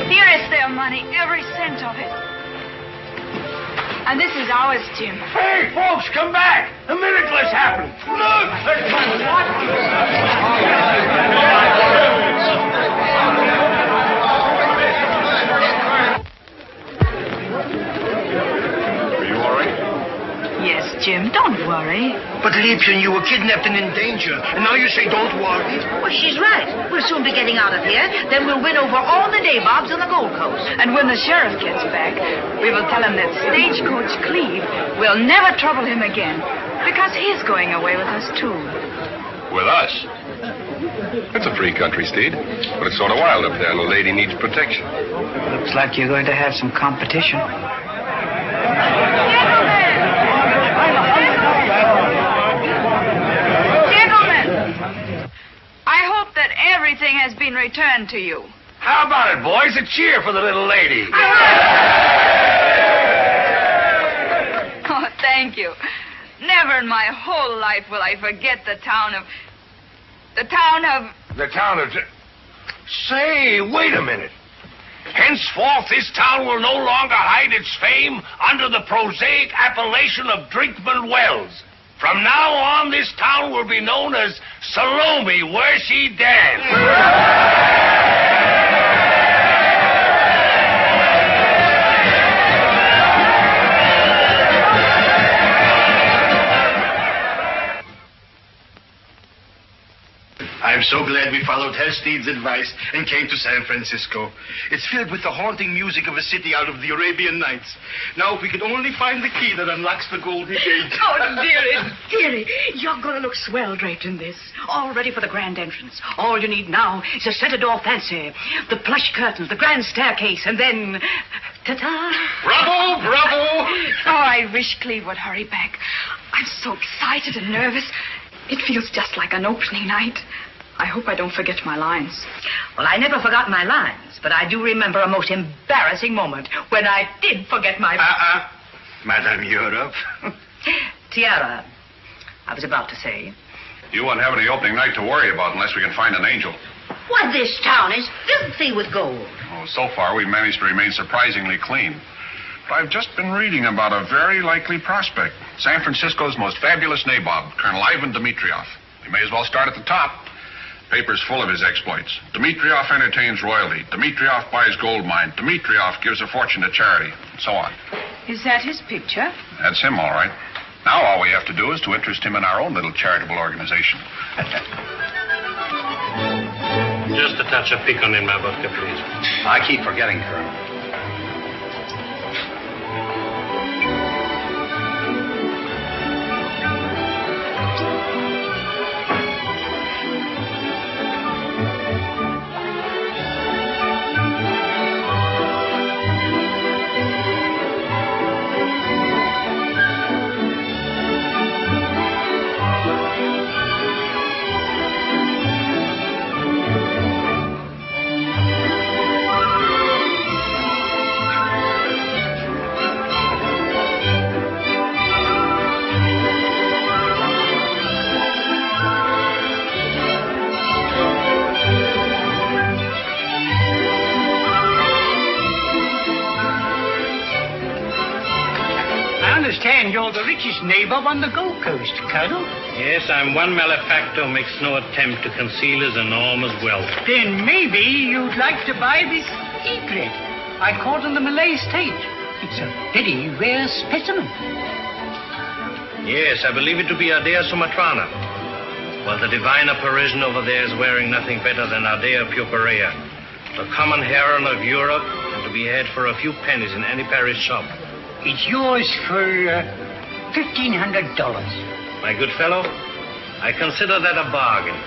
Speaker 16: Here is their money, every cent of it. And this is ours, Jim.
Speaker 14: Hey, folks, come back! A miracle's happened. Look!
Speaker 17: Are you all right?
Speaker 10: Yes, Jim, don't worry.
Speaker 13: But, Liebchen, you were kidnapped and in danger. And now you say don't worry?
Speaker 19: Well, she's right. We'll soon be getting out of here. Then we'll win over all the nabobs on the Gold Coast.
Speaker 10: And when the sheriff gets back, we will tell him that Stagecoach Cleve will never trouble him again. Because he's going away with us, too.
Speaker 17: With us? It's a free country, Steed. But it's sort of wild up there, and the lady needs protection.
Speaker 8: Looks like you're going to have some competition.
Speaker 10: I hope that everything has been returned to you.
Speaker 14: How about it, boys? A cheer for the little lady.
Speaker 10: Oh, thank you. Never in my whole life will I forget the town of... The town of...
Speaker 14: Say, wait a minute. Henceforth, this town will no longer hide its fame under the prosaic appellation of Drinkman Wells. From now on, this town will be known as Salome, where she danced.
Speaker 20: so glad we followed Herr Steed's advice and came to San Francisco. It's filled with the haunting music of a city out of the Arabian Nights. Now, if we could only find the key that unlocks the Golden Gate.
Speaker 8: Oh, dearie, you're going to look swell draped in this. All ready for the grand entrance. All you need now is a center-door fancy, the plush curtains, the grand staircase, and then... ta-ta!
Speaker 20: Bravo, bravo!
Speaker 10: Oh, I wish Cleve would hurry back. I'm so excited and nervous. It feels just like an opening night. I hope I don't forget my lines.
Speaker 8: Well, I never forgot my lines, but I do remember a most embarrassing moment when I did forget my...
Speaker 20: Madame Europe.
Speaker 8: Tiara, I was about to say...
Speaker 1: You won't have any opening night to worry about unless we can find an angel.
Speaker 19: Why, this town is filthy with gold.
Speaker 1: Oh, so far, we've managed to remain surprisingly clean. But I've just been reading about a very likely prospect. San Francisco's most fabulous nabob, Colonel Ivan Dmitriev. We may as well start at the top. Paper's full of his exploits. Dmitriev entertains royalty. Dmitriev buys gold mine. Dmitriev gives a fortune to charity, and so on.
Speaker 16: Is that his picture?
Speaker 1: That's him, all right. Now all we have to do is to interest him in our own little charitable organization.
Speaker 2: Just a touch of piquant in my vodka, please.
Speaker 7: I keep forgetting, Colonel.
Speaker 2: You're the richest nabob on the Gold Coast, Colonel. Yes, I'm one malefactor who makes no attempt to conceal his enormous wealth.
Speaker 21: Then maybe you'd like to buy this egret I caught in the Malay state. It's a very rare specimen.
Speaker 2: Yes, I believe it to be Ardea sumatrana. While the diviner Parisian over there is wearing nothing better than Ardea purpurea, the common heron of Europe, and to be had for a few pennies in any Paris shop.
Speaker 21: It's yours for $1,500.
Speaker 2: My good fellow, I consider that a bargain.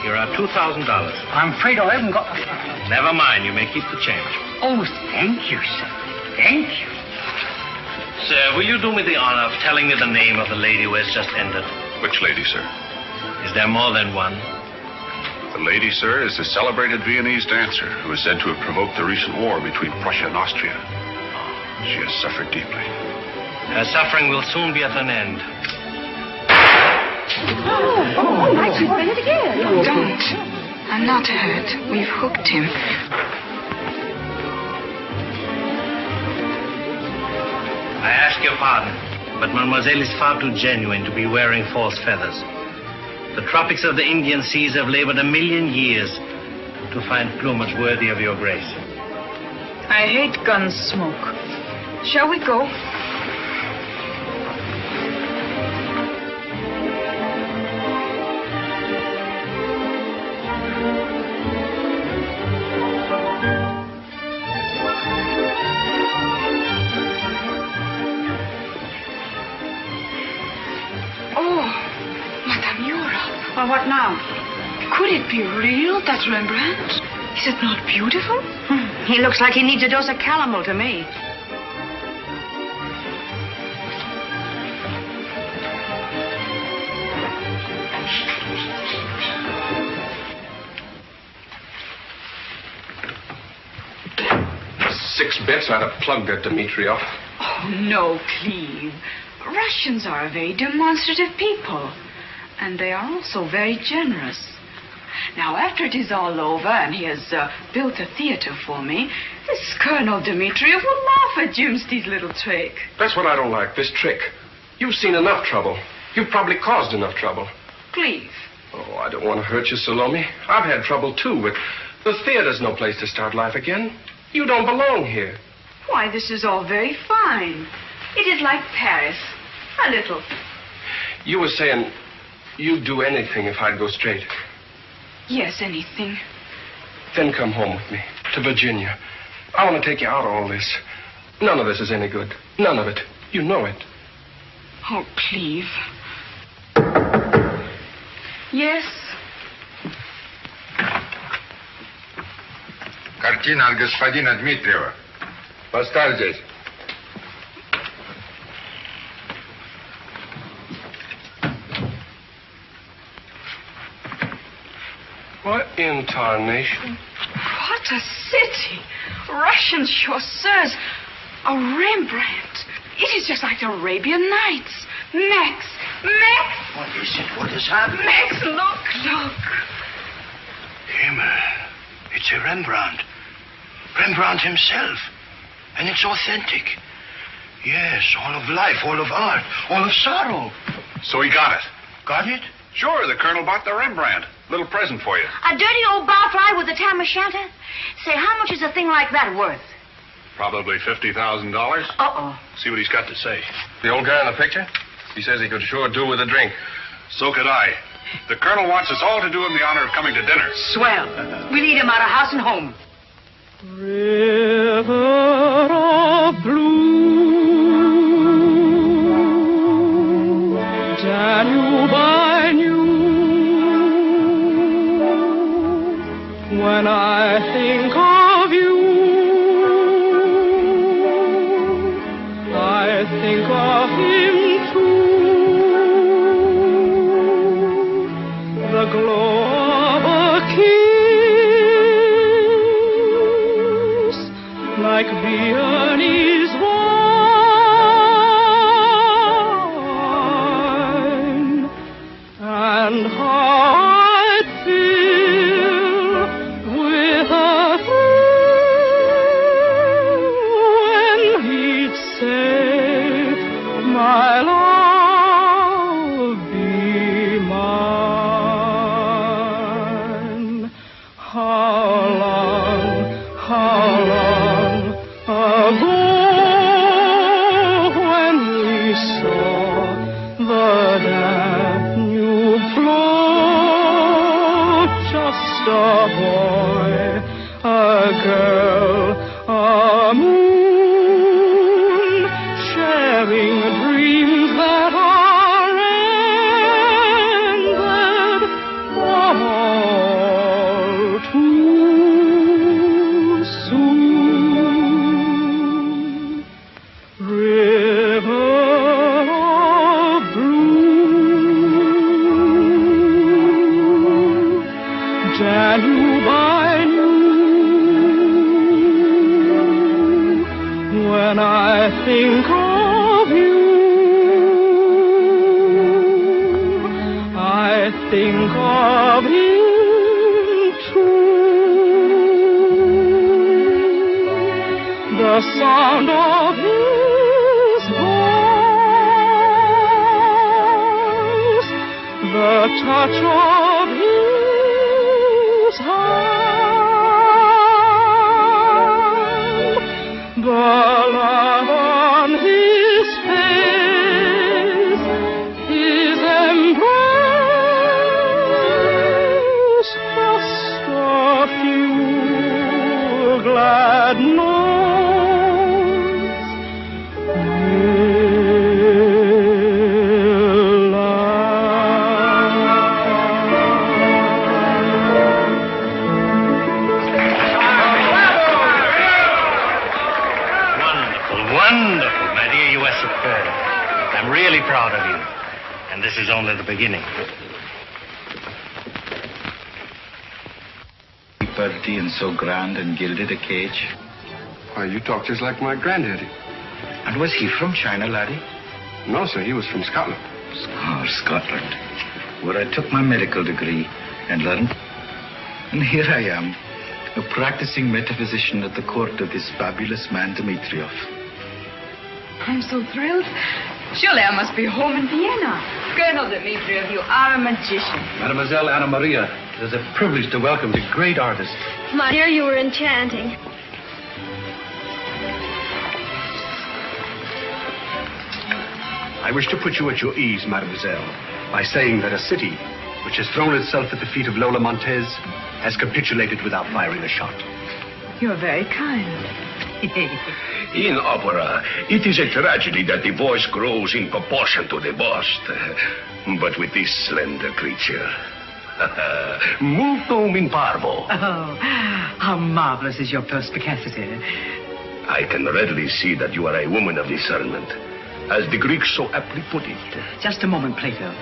Speaker 2: Here are $2,000.
Speaker 21: I'm afraid I haven't got...
Speaker 2: Never mind, you may keep the change.
Speaker 21: Oh, thank you, sir. Thank you.
Speaker 2: Sir, will you do me the honor of telling me the name of the lady who has just entered?
Speaker 1: Which lady, sir?
Speaker 2: Is there more than one?
Speaker 1: The lady, sir, is the celebrated Viennese dancer who is said to have provoked the recent war between Prussia and Austria. She has suffered deeply.
Speaker 2: Her suffering will soon be at an end.
Speaker 10: Oh, I should say it again. Don't. I'm not hurt. We've hooked him.
Speaker 2: I ask your pardon, but Mademoiselle is far too genuine to be wearing false feathers. The tropics of the Indian seas have labored 1,000,000 years to find plumage worthy of your grace.
Speaker 10: I hate gun smoke. Shall we go? Oh, Madame Europe.
Speaker 16: Well, what now?
Speaker 10: Could it be real, that Rembrandt? Is it not beautiful?
Speaker 8: He looks like he needs a dose of calomel to me.
Speaker 17: $6 bets I'd have plugged her, Dmitriev.
Speaker 10: Oh, no, Cleve. Russians are a very demonstrative people. And they are also very generous. Now, after it is all over and he has built a theater for me, this Colonel Dmitriev will laugh at Jim Steed's little trick.
Speaker 17: That's what I don't like, this trick. You've seen enough trouble. You've probably caused enough trouble.
Speaker 10: Cleve.
Speaker 17: Oh, I don't want to hurt you, Salome. I've had trouble, too, but the theater's no place to start life again. You don't belong here.
Speaker 10: Why, this is all very fine. It is like Paris. A little.
Speaker 17: You were saying you'd do anything if I'd go straight.
Speaker 10: Yes, anything.
Speaker 17: Then come home with me to Virginia. I want to take you out of all this. None of this is any good. None of it. You know it.
Speaker 10: Oh, Cleve. Yes?
Speaker 1: Картина от господина Дмитриева. Поставь здесь.
Speaker 17: What in tarnation?
Speaker 10: What a city! Russian chausseurs. A Rembrandt. It is just like the Arabian Nights. Max! Max!
Speaker 13: What is it? What has happened?
Speaker 10: Max, look!
Speaker 13: Himmel. It's a Rembrandt. Rembrandt himself. And it's authentic. Yes, all of life, all of art, all of sorrow.
Speaker 18: So he got it.
Speaker 13: Got it?
Speaker 18: Sure, the colonel bought the Rembrandt. Little present for you.
Speaker 19: A dirty old barfly with a tam o' shanter? Say, how much is a thing like that worth?
Speaker 18: Probably $50,000.
Speaker 19: Uh-oh.
Speaker 18: See what he's got to say.
Speaker 17: The old guy in the picture? He says he could sure do with a drink.
Speaker 18: So could I. The colonel wants us all to do him the honor of coming to dinner.
Speaker 19: Swell. We'll eat him out of house and home.
Speaker 15: River of blue, Danube I knew. When I think of you, I think of him too. The glow of a kiss, like Viennese wine, and how I'd feel with a thrill when he'd say, my love, be mine. How long ago when we saw the Danube flow, just a boy, a girl, a moon, sharing dreams that are ended all too soon. River of blue, Danube I knew. When I think of you, I think of him too. The sound of his voice, the touch of his hand, the love on his face, his embrace, just a few glad notes will
Speaker 2: Wonderful, my dear. You are superb. I'm really proud of you. And this is only the beginning.
Speaker 3: Pretty and so grand and gilded a cage.
Speaker 17: Why, you talk just like my granddaddy.
Speaker 3: And was he from China, laddie?
Speaker 17: No, sir, he was from Scotland.
Speaker 3: Oh, Scotland, where I took my medical degree and learned. And here I am, a practicing metaphysician at the court of this fabulous man, Dmitriev.
Speaker 10: I'm so thrilled. Surely I must be home in Vienna. Colonel Dmitriev, you are a magician.
Speaker 21: Mademoiselle Anna Maria, it is a privilege to welcome the great artist.
Speaker 11: My dear, you were enchanting.
Speaker 21: I wish to put you at your ease, mademoiselle, by saying that a city
Speaker 9: which has thrown itself at the feet of Lola Montez, has capitulated without firing a shot.
Speaker 10: You're very kind.
Speaker 14: In opera, it is a tragedy that the voice grows in proportion to the bust. But with this slender creature, multum in parvo.
Speaker 8: Oh, how marvelous is your perspicacity.
Speaker 14: I can readily see that you are a woman of discernment, as the Greeks so aptly put it.
Speaker 8: Just a moment, Plato.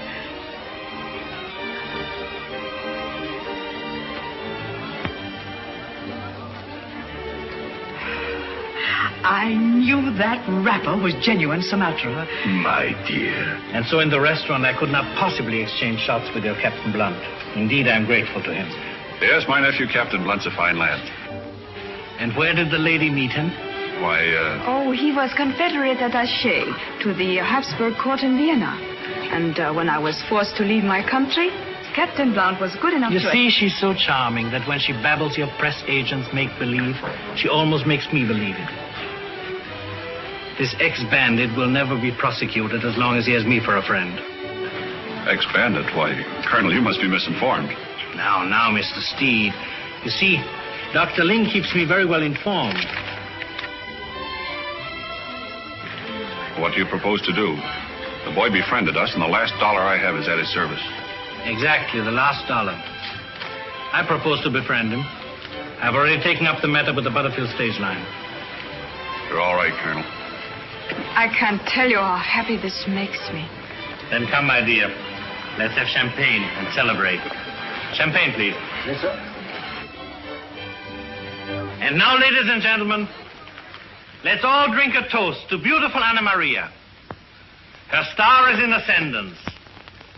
Speaker 8: I knew that rapper was genuine Sumatra.
Speaker 14: My dear.
Speaker 2: And so in the restaurant, I could not possibly exchange shots with your Captain Blunt. Indeed, I'm grateful to him.
Speaker 1: Yes, my nephew, Captain Blunt's a fine lad.
Speaker 2: And where did the lady meet him?
Speaker 1: Why,
Speaker 10: Oh, he was Confederate attaché to the Habsburg court in Vienna. And when I was forced to leave my country, Captain Blunt was good enough
Speaker 2: You
Speaker 10: to...
Speaker 2: see, she's so charming that when she babbles your press agents make-believe, she almost makes me believe it. This ex-bandit will never be prosecuted as long as he has me for a friend.
Speaker 1: Ex-bandit? Why, Colonel, you must be misinformed.
Speaker 2: Now, Mr. Steed. You see, Dr. Ling keeps me very well informed.
Speaker 1: What do you propose to do? The boy befriended us, and the last dollar I have is at his service.
Speaker 2: Exactly, the last dollar. I propose to befriend him. I've already taken up the matter with the Butterfield stage line.
Speaker 1: You're all right, Colonel.
Speaker 10: I can't tell you how happy this makes me.
Speaker 2: Then come, my dear. Let's have champagne and celebrate. Champagne, please.
Speaker 9: Yes, sir.
Speaker 2: And now, ladies and gentlemen, let's all drink a toast to beautiful Anna Maria. Her star is in ascendance.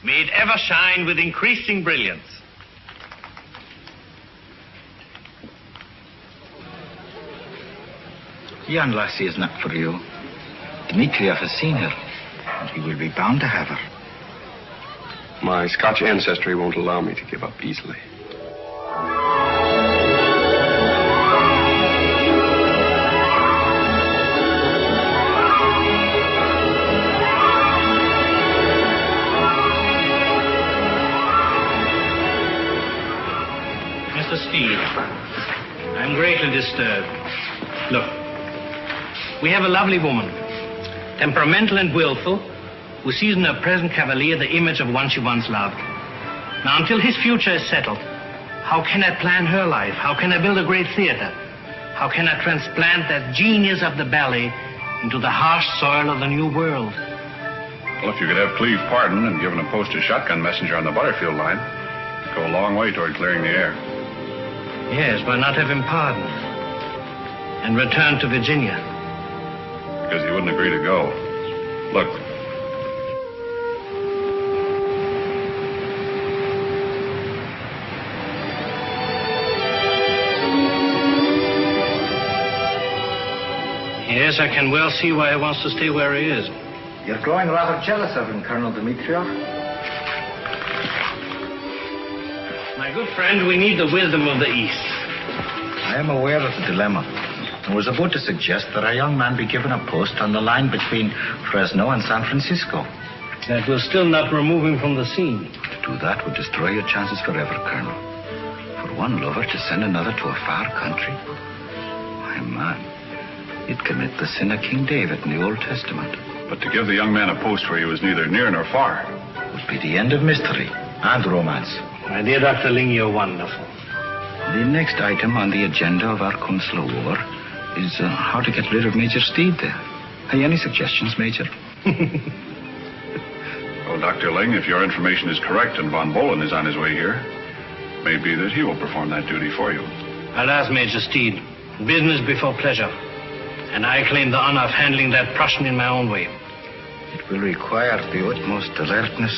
Speaker 2: May it ever shine with increasing brilliance.
Speaker 3: Young lassie is not for you. Dmitriev has seen her, and he will be bound to have her.
Speaker 17: My Scotch ancestry won't allow me to give up easily.
Speaker 2: Mr. Steed, I'm greatly disturbed. Look, we have a lovely woman, temperamental and willful, who sees in her present cavalier the image of one she once loved. Now, until his future is settled, how can I plan her life? How can I build a great theater? How can I transplant that genius of the ballet into the harsh soil of the new world?
Speaker 1: Well, if you could have Cleve pardoned and given a post as shotgun messenger on the Butterfield line, it'd go a long way toward clearing the air.
Speaker 2: Yes, why not have him pardoned and return to Virginia?
Speaker 1: Because he wouldn't agree to go. Look.
Speaker 2: Yes, I can well see why he wants to stay where he is.
Speaker 3: You're growing rather jealous of him, Colonel Dmitriev.
Speaker 2: My good friend, we need the wisdom of the East.
Speaker 3: I am aware of the dilemma. I was about to suggest that our young man be given a post on the line between Fresno and San Francisco.
Speaker 2: That will still not remove him from the scene.
Speaker 3: To do that would destroy your chances forever, Colonel. For one lover to send another to a far country? My man, you'd commit the sin of King David in the Old Testament.
Speaker 1: But to give the young man a post where he was neither near nor far
Speaker 3: would be the end of mystery and romance.
Speaker 2: My dear Dr. Ling, you're wonderful.
Speaker 3: The next item on the agenda of our consular war is how to get rid of Major Steed there. Have you any suggestions, Major?
Speaker 1: Well, Dr. Ling, if your information is correct and von Bohlen is on his way here, it may be that he will perform that duty for you.
Speaker 2: I'll ask Major Steed. Business before pleasure. And I claim the honor of handling that Prussian in my own way.
Speaker 3: It will require the utmost alertness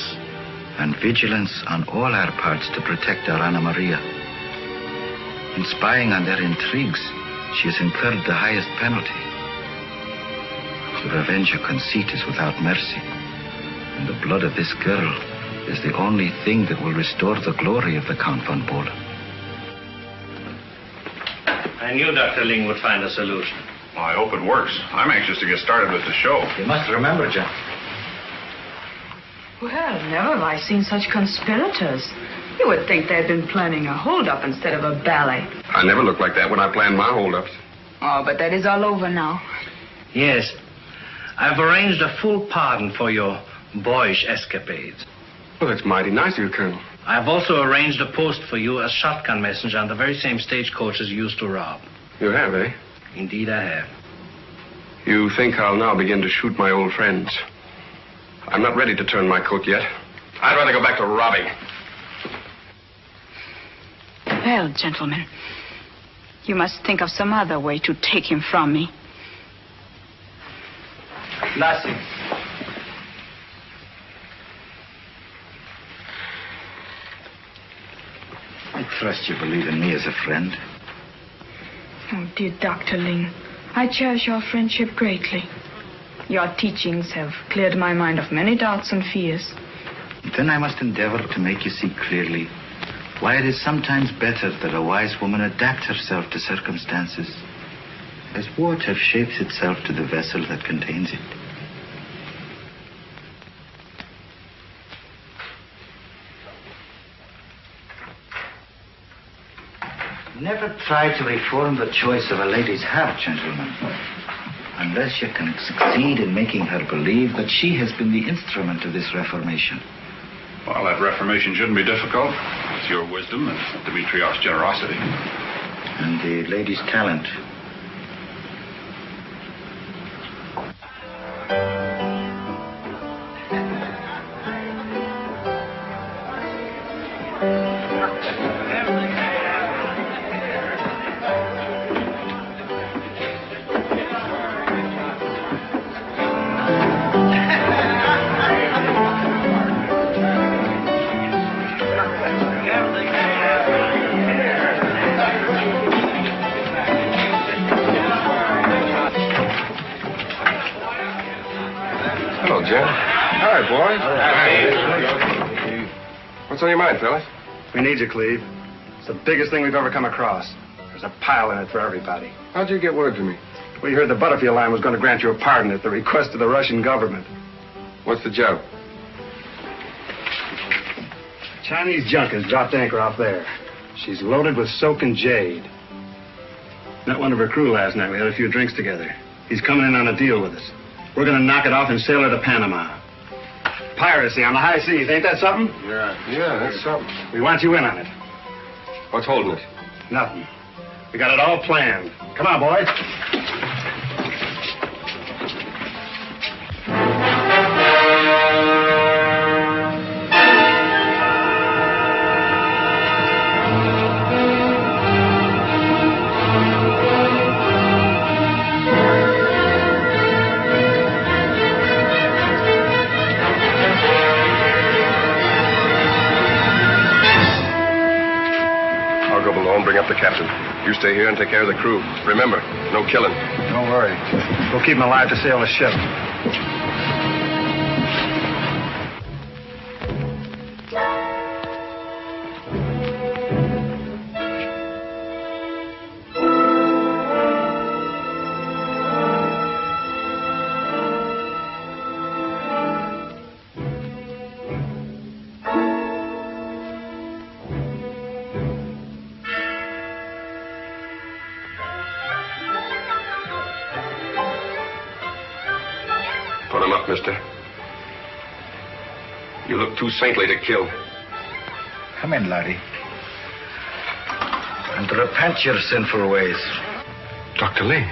Speaker 3: and vigilance on all our parts to protect our Anna Maria. In spying on their intrigues, she has incurred the highest penalty. The revenge of conceit is without mercy, and the blood of this girl is the only thing that will restore the glory of the Count von Bohlen.
Speaker 2: I knew Dr. Ling would find a solution.
Speaker 1: Well, I hope it works. I'm anxious to get started with the show.
Speaker 3: You must remember, John.
Speaker 10: Well, never have I seen such conspirators. You would think they'd been planning a holdup instead of a ballet.
Speaker 17: I never look like that when I plan my holdups.
Speaker 10: Oh, but that is all over now.
Speaker 2: Yes. I've arranged a full pardon for your boyish escapades.
Speaker 17: Well, that's mighty nice of you, Colonel.
Speaker 2: I've also arranged a post for you as shotgun messenger on the very same stagecoaches you used to rob.
Speaker 17: You have, eh?
Speaker 2: Indeed, I have.
Speaker 17: You think I'll now begin to shoot my old friends? I'm not ready to turn my coat yet. I'd rather go back to robbing.
Speaker 10: Well, gentlemen, you must think of some other way to take him from me.
Speaker 9: Lassie.
Speaker 3: I trust you believe in me as a friend.
Speaker 10: Oh, dear Dr. Ling, I cherish your friendship greatly. Your teachings have cleared my mind of many doubts and fears.
Speaker 3: Then I must endeavor to make you see clearly why it is sometimes better that a wise woman adapt herself to circumstances, as water shapes itself to the vessel that contains it. Never try to reform the choice of a lady's heart, gentlemen, unless you can succeed in making her believe that she has been the instrument of this reformation.
Speaker 1: Well, that reformation shouldn't be difficult. It's your wisdom and Dimitrios' generosity.
Speaker 3: And the lady's talent.
Speaker 17: What's on your mind, fellas?
Speaker 9: We need you, Cleve. It's the biggest thing we've ever come across. There's a pile in it for everybody.
Speaker 17: How'd you get word to me?
Speaker 9: We heard the Butterfield line was going to grant you a pardon at the request of the Russian government.
Speaker 17: What's the job?
Speaker 9: Chinese junk has dropped anchor off there. She's loaded with soaking jade. Met one of her crew last night. We had a few drinks together. He's coming in on a deal with us. We're going to knock it off and sail her to Panama. Piracy on the high seas, ain't that something?
Speaker 17: Yeah, that's something.
Speaker 9: We want you in on it.
Speaker 17: What's holding it?
Speaker 9: Nothing. We got it all planned. Come on, boys.
Speaker 17: Bring up the captain. You stay here and take care of the crew. Remember, no killing.
Speaker 9: Don't worry. We'll keep him alive to sail the ship.
Speaker 17: Put him up, mister. You look too saintly to kill.
Speaker 3: Come in, laddie. And repent your sinful ways.
Speaker 17: Dr. Lee.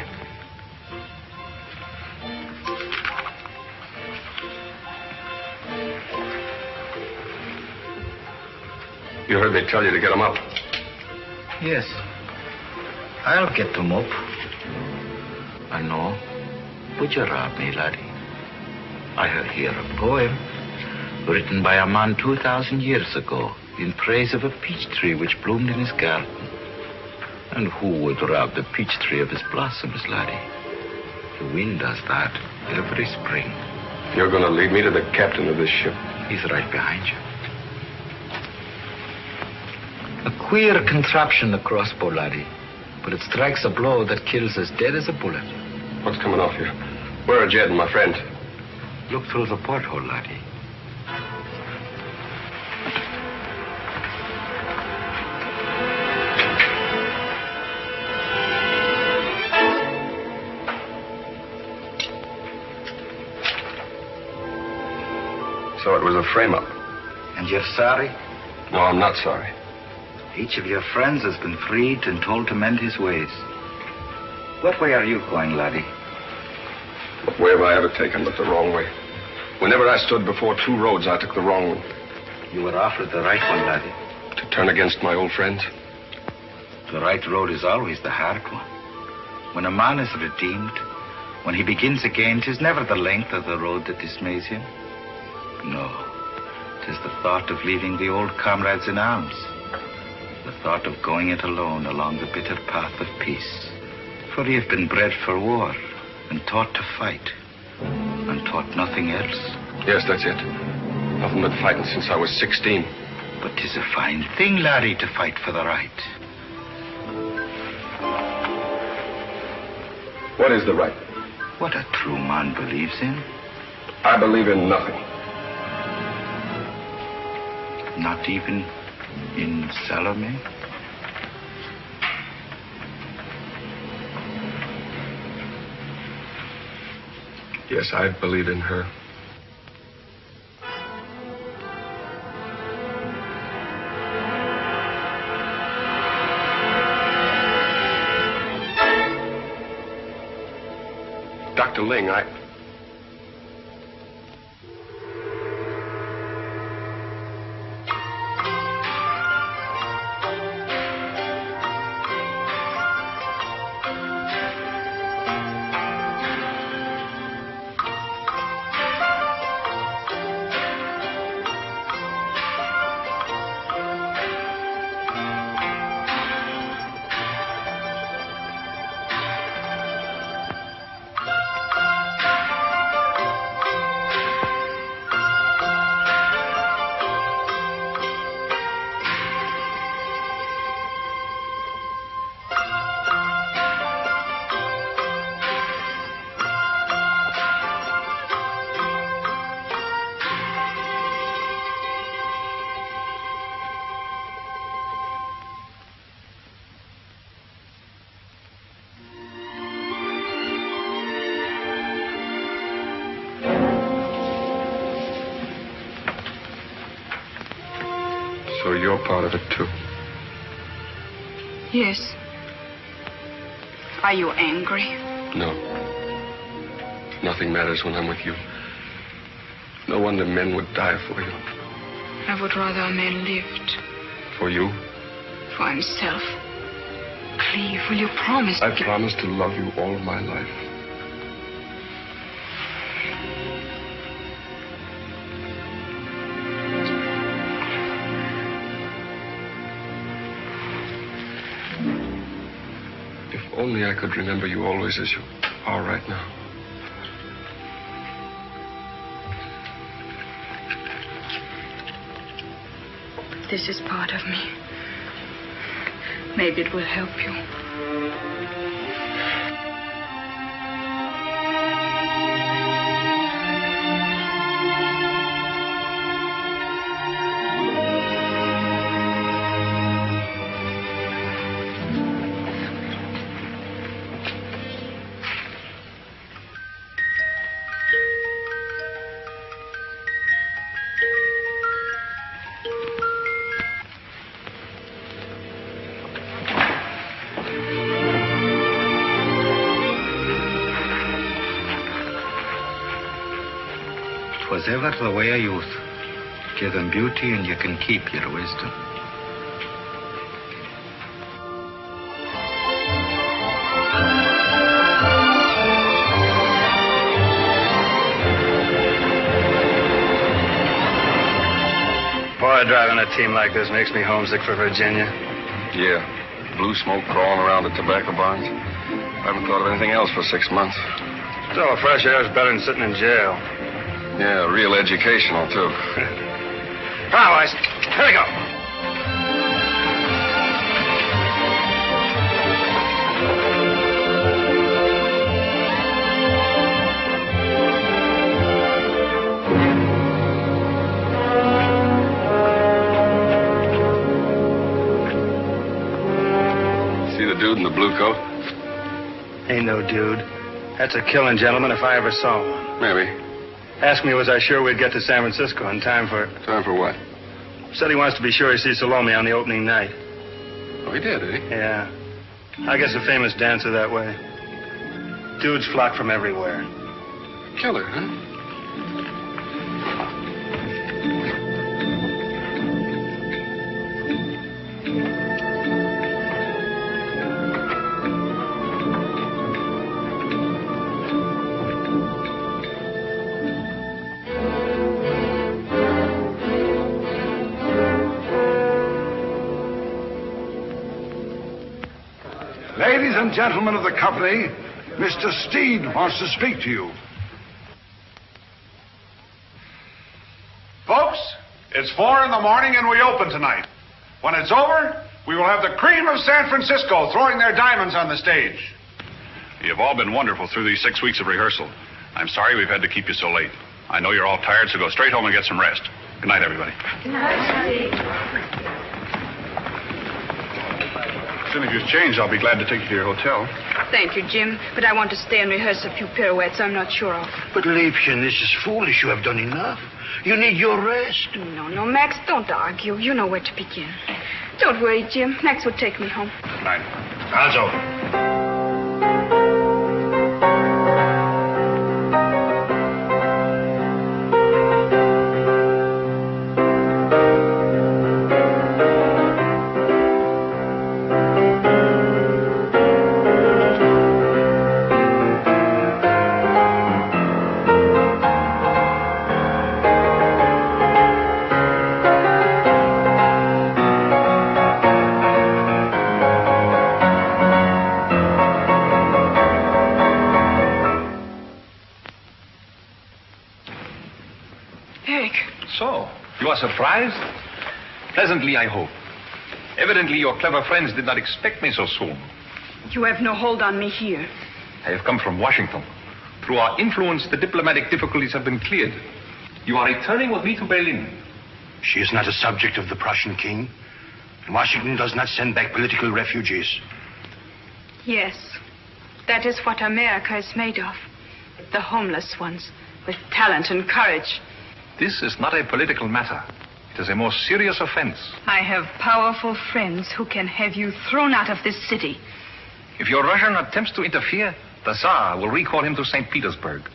Speaker 17: You heard me tell you to get him up.
Speaker 3: Yes. I'll get them up. I know. Would you rob me, laddie? I have here a poem written by a man 2,000 years ago in praise of a peach tree which bloomed in his garden. And who would rob the peach tree of his blossoms, laddie? The wind does that every spring.
Speaker 17: You're going to lead me to the captain of this ship.
Speaker 3: He's right behind you. A queer contraption, the crossbow, laddie. But it strikes a blow that kills as dead as a bullet.
Speaker 17: What's coming off here? Where are Jed and my friend?
Speaker 3: Look through the porthole, laddie.
Speaker 17: so it was a frame-up.
Speaker 3: And you're sorry?
Speaker 17: No, I'm not sorry.
Speaker 3: Each of your friends has been freed and told to mend his ways. What way are you going, laddie?
Speaker 17: What way have I ever taken but the wrong way? Whenever I stood before two roads, I took the wrong one.
Speaker 3: You were offered the right one, laddie.
Speaker 17: To turn against my old friends?
Speaker 3: The right road is always the hard one. When a man is redeemed, when he begins again, 'tis never the length of the road that dismays him. No, 'tis the thought of leaving the old comrades in arms. The thought of going it alone along the bitter path of peace. For ye have been bred for war and taught to fight and taught nothing else.
Speaker 17: Yes, that's it. Nothing but fighting since I was 16.
Speaker 3: But 'tis a fine thing, laddie, to fight for the right.
Speaker 17: What is the right?
Speaker 3: What a true man believes in.
Speaker 17: I believe in nothing.
Speaker 3: Not even in Salome?
Speaker 17: Yes, I believe in her. Dr. Ling, So you're part of it, too.
Speaker 10: Yes. Are you angry?
Speaker 17: No. Nothing matters when I'm with you. No wonder men would die for you.
Speaker 10: I would rather a man lived.
Speaker 17: For you?
Speaker 10: For himself. Cleve, will you promise?
Speaker 17: I promise to love you all of my life. If only I could remember you always as you are right now.
Speaker 10: This is part of me. Maybe it will help you.
Speaker 3: Was ever the way of youth. Give them beauty and you can keep your wisdom.
Speaker 9: Boy, driving a team like this makes me homesick for Virginia.
Speaker 17: Yeah. Blue smoke crawling around the tobacco barns. I haven't thought of anything else for 6 months.
Speaker 9: Still, fresh air is better than sitting in jail.
Speaker 17: Yeah, real educational, too.
Speaker 9: Come on, boys. Here we go.
Speaker 17: See the dude in the blue coat?
Speaker 9: Ain't no dude. That's a killing gentleman if I ever saw one.
Speaker 17: Maybe.
Speaker 9: Asked me was I sure we'd get to San Francisco in time for...
Speaker 17: Time for what?
Speaker 9: Said he wants to be sure he sees Salome on the opening night.
Speaker 17: Oh, he did, eh?
Speaker 9: Yeah. I guess a famous dancer that way. Dudes flock from everywhere.
Speaker 17: Killer, huh?
Speaker 18: Ladies and gentlemen of the company, Mr. Steed wants to speak to you. Folks, it's 4 in the morning and we open tonight. When it's over, we will have the cream of San Francisco throwing their diamonds on the stage.
Speaker 1: You've all been wonderful through these 6 weeks of rehearsal. I'm sorry we've had to keep you so late. I know you're all tired, so go straight home and get some rest. Good night, everybody.
Speaker 11: Good night.
Speaker 1: As soon as you've changed, I'll be glad to take you to your hotel.
Speaker 16: Thank you, Jim, but I want to stay and rehearse a few pirouettes I'm not sure of.
Speaker 13: But, Liebchen, this is foolish. You have done enough. You need your rest.
Speaker 16: No, Max, don't argue. You know where to begin. Don't worry, Jim. Max will take me home.
Speaker 1: Good night.
Speaker 13: Also.
Speaker 6: Surprised? Pleasantly, I hope. Evidently, your clever friends did not expect me so soon.
Speaker 16: You have no hold on me here.
Speaker 6: I have come from Washington. Through our influence, the diplomatic difficulties have been cleared. You are returning with me to Berlin.
Speaker 13: She is not a subject of the Prussian king. And Washington does not send back political refugees.
Speaker 16: Yes, that is what America is made of. The homeless ones, with talent and courage.
Speaker 6: This is not a political matter. It is a more serious offense.
Speaker 16: I have powerful friends who can have you thrown out of this city.
Speaker 6: If your Russian attempts to interfere, the Tsar will recall him to St. Petersburg.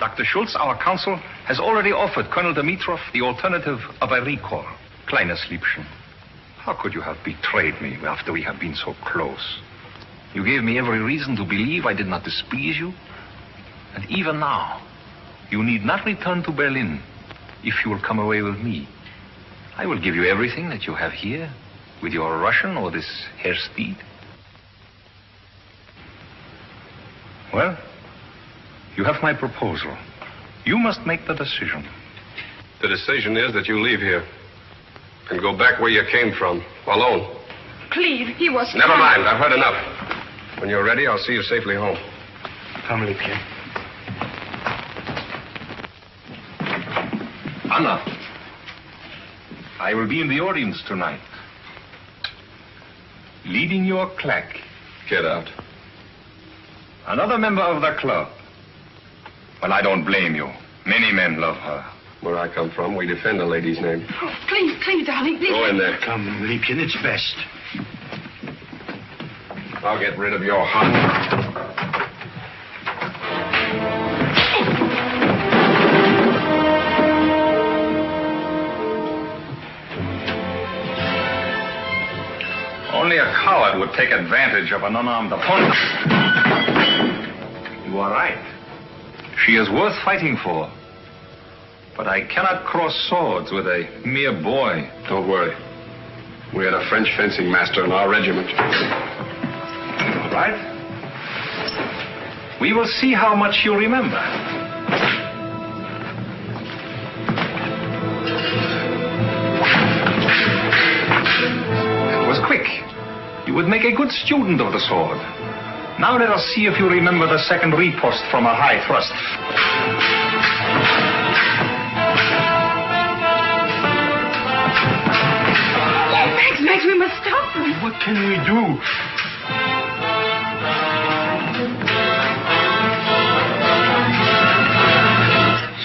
Speaker 6: Dr. Schultz, our counsel, has already offered Colonel Dimitrov the alternative of a recall. Kleines Liebchen, how could you have betrayed me after we have been so close? You gave me every reason to believe I did not displease you. And even now, you need not return to Berlin if you will come away with me. I will give you everything that you have here, with your Russian or this Herr Steed. Well, you have my proposal. You must make the decision.
Speaker 17: The decision is that you leave here and go back where you came from, alone.
Speaker 16: Cleve, he was...
Speaker 17: Never mind, I've heard enough. When you're ready, I'll see you safely home.
Speaker 13: Come, Liebchen.
Speaker 6: Anna, I will be in the audience tonight. Leading your claque.
Speaker 17: Get out.
Speaker 6: Another member of the club. Well, I don't blame you. Many men love her.
Speaker 17: Where I come from, we defend a lady's name.
Speaker 16: Oh, please, darling, please.
Speaker 17: Go in there.
Speaker 13: Come, Liebchen, it's best.
Speaker 17: I'll get rid of your heart.
Speaker 6: Only a coward would take advantage of an unarmed opponent. You are right. She is worth fighting for. But I cannot cross swords with a mere boy.
Speaker 17: Don't worry. We had a French fencing master in our regiment.
Speaker 6: Right? We will see how much you remember. It was quick. You would make a good student of the sword. Now let us see if you remember the second riposte from a high thrust.
Speaker 16: Max, we must stop them.
Speaker 13: What can we do?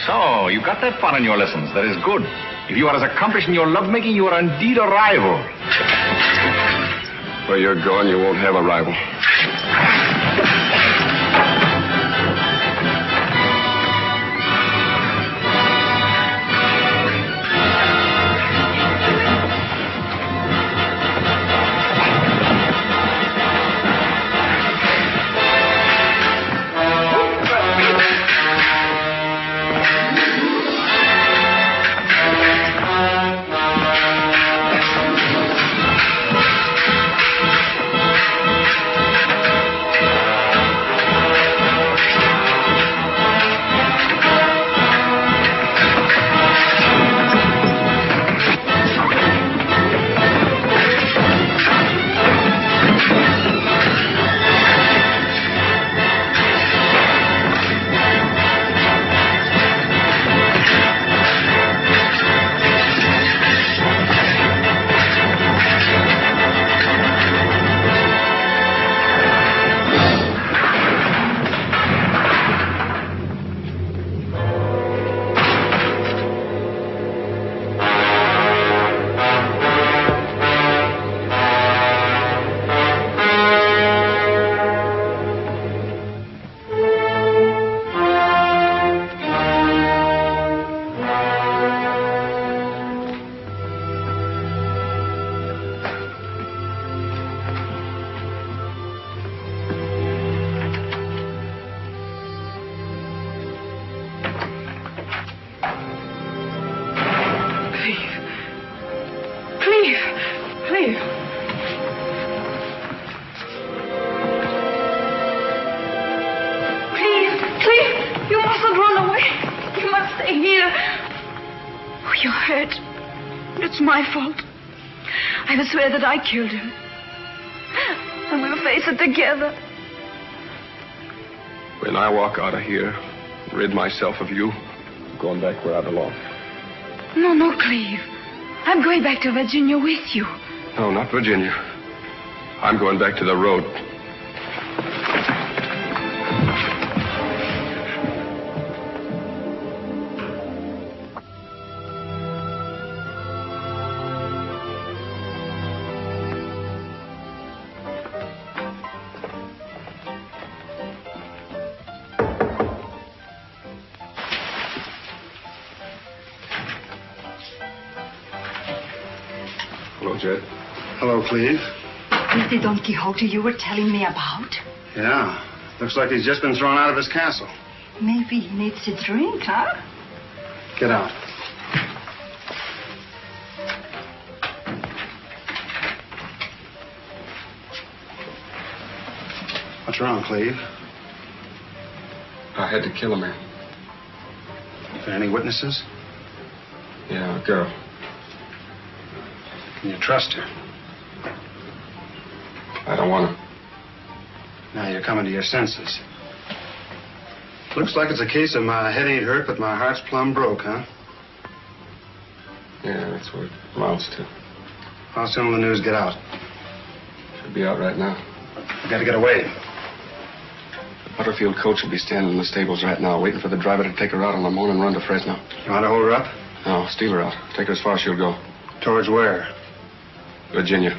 Speaker 6: So,
Speaker 1: you've got that fun in your lessons. That is good. If you are as accomplished in your lovemaking, you are indeed a rival.
Speaker 17: Where you're going, you won't have a rival.
Speaker 10: That I killed him. And we'll face it together.
Speaker 17: When I walk out of here, rid myself of you, I'm going back where I belong.
Speaker 10: No, Cleve. I'm going back to Virginia with you.
Speaker 17: No, not Virginia. I'm going back to the road. Hello, Jed.
Speaker 9: Hello, Cleve.
Speaker 11: Is the Don Quixote you were telling me about?
Speaker 9: Yeah. Looks like he's just been thrown out of his castle.
Speaker 11: Maybe he needs a drink, huh?
Speaker 9: Get out. What's wrong, Cleve?
Speaker 17: I had to kill a man.
Speaker 9: Are there any witnesses?
Speaker 17: Yeah, a girl.
Speaker 9: Can you trust her?
Speaker 17: I don't want to.
Speaker 9: Now you're coming to your senses. Looks like it's a case of my head ain't hurt, but my heart's plumb broke, huh?
Speaker 17: Yeah, that's what it amounts to.
Speaker 9: How soon will the news get out?
Speaker 17: Should be out right now.
Speaker 9: We gotta get away.
Speaker 17: The Butterfield coach will be standing in the stables right now, waiting for the driver to take her out on the morning run to Fresno.
Speaker 9: You want to hold her up?
Speaker 17: No, steal her out. Take her as far as she'll go.
Speaker 9: Towards where?
Speaker 17: Virginia.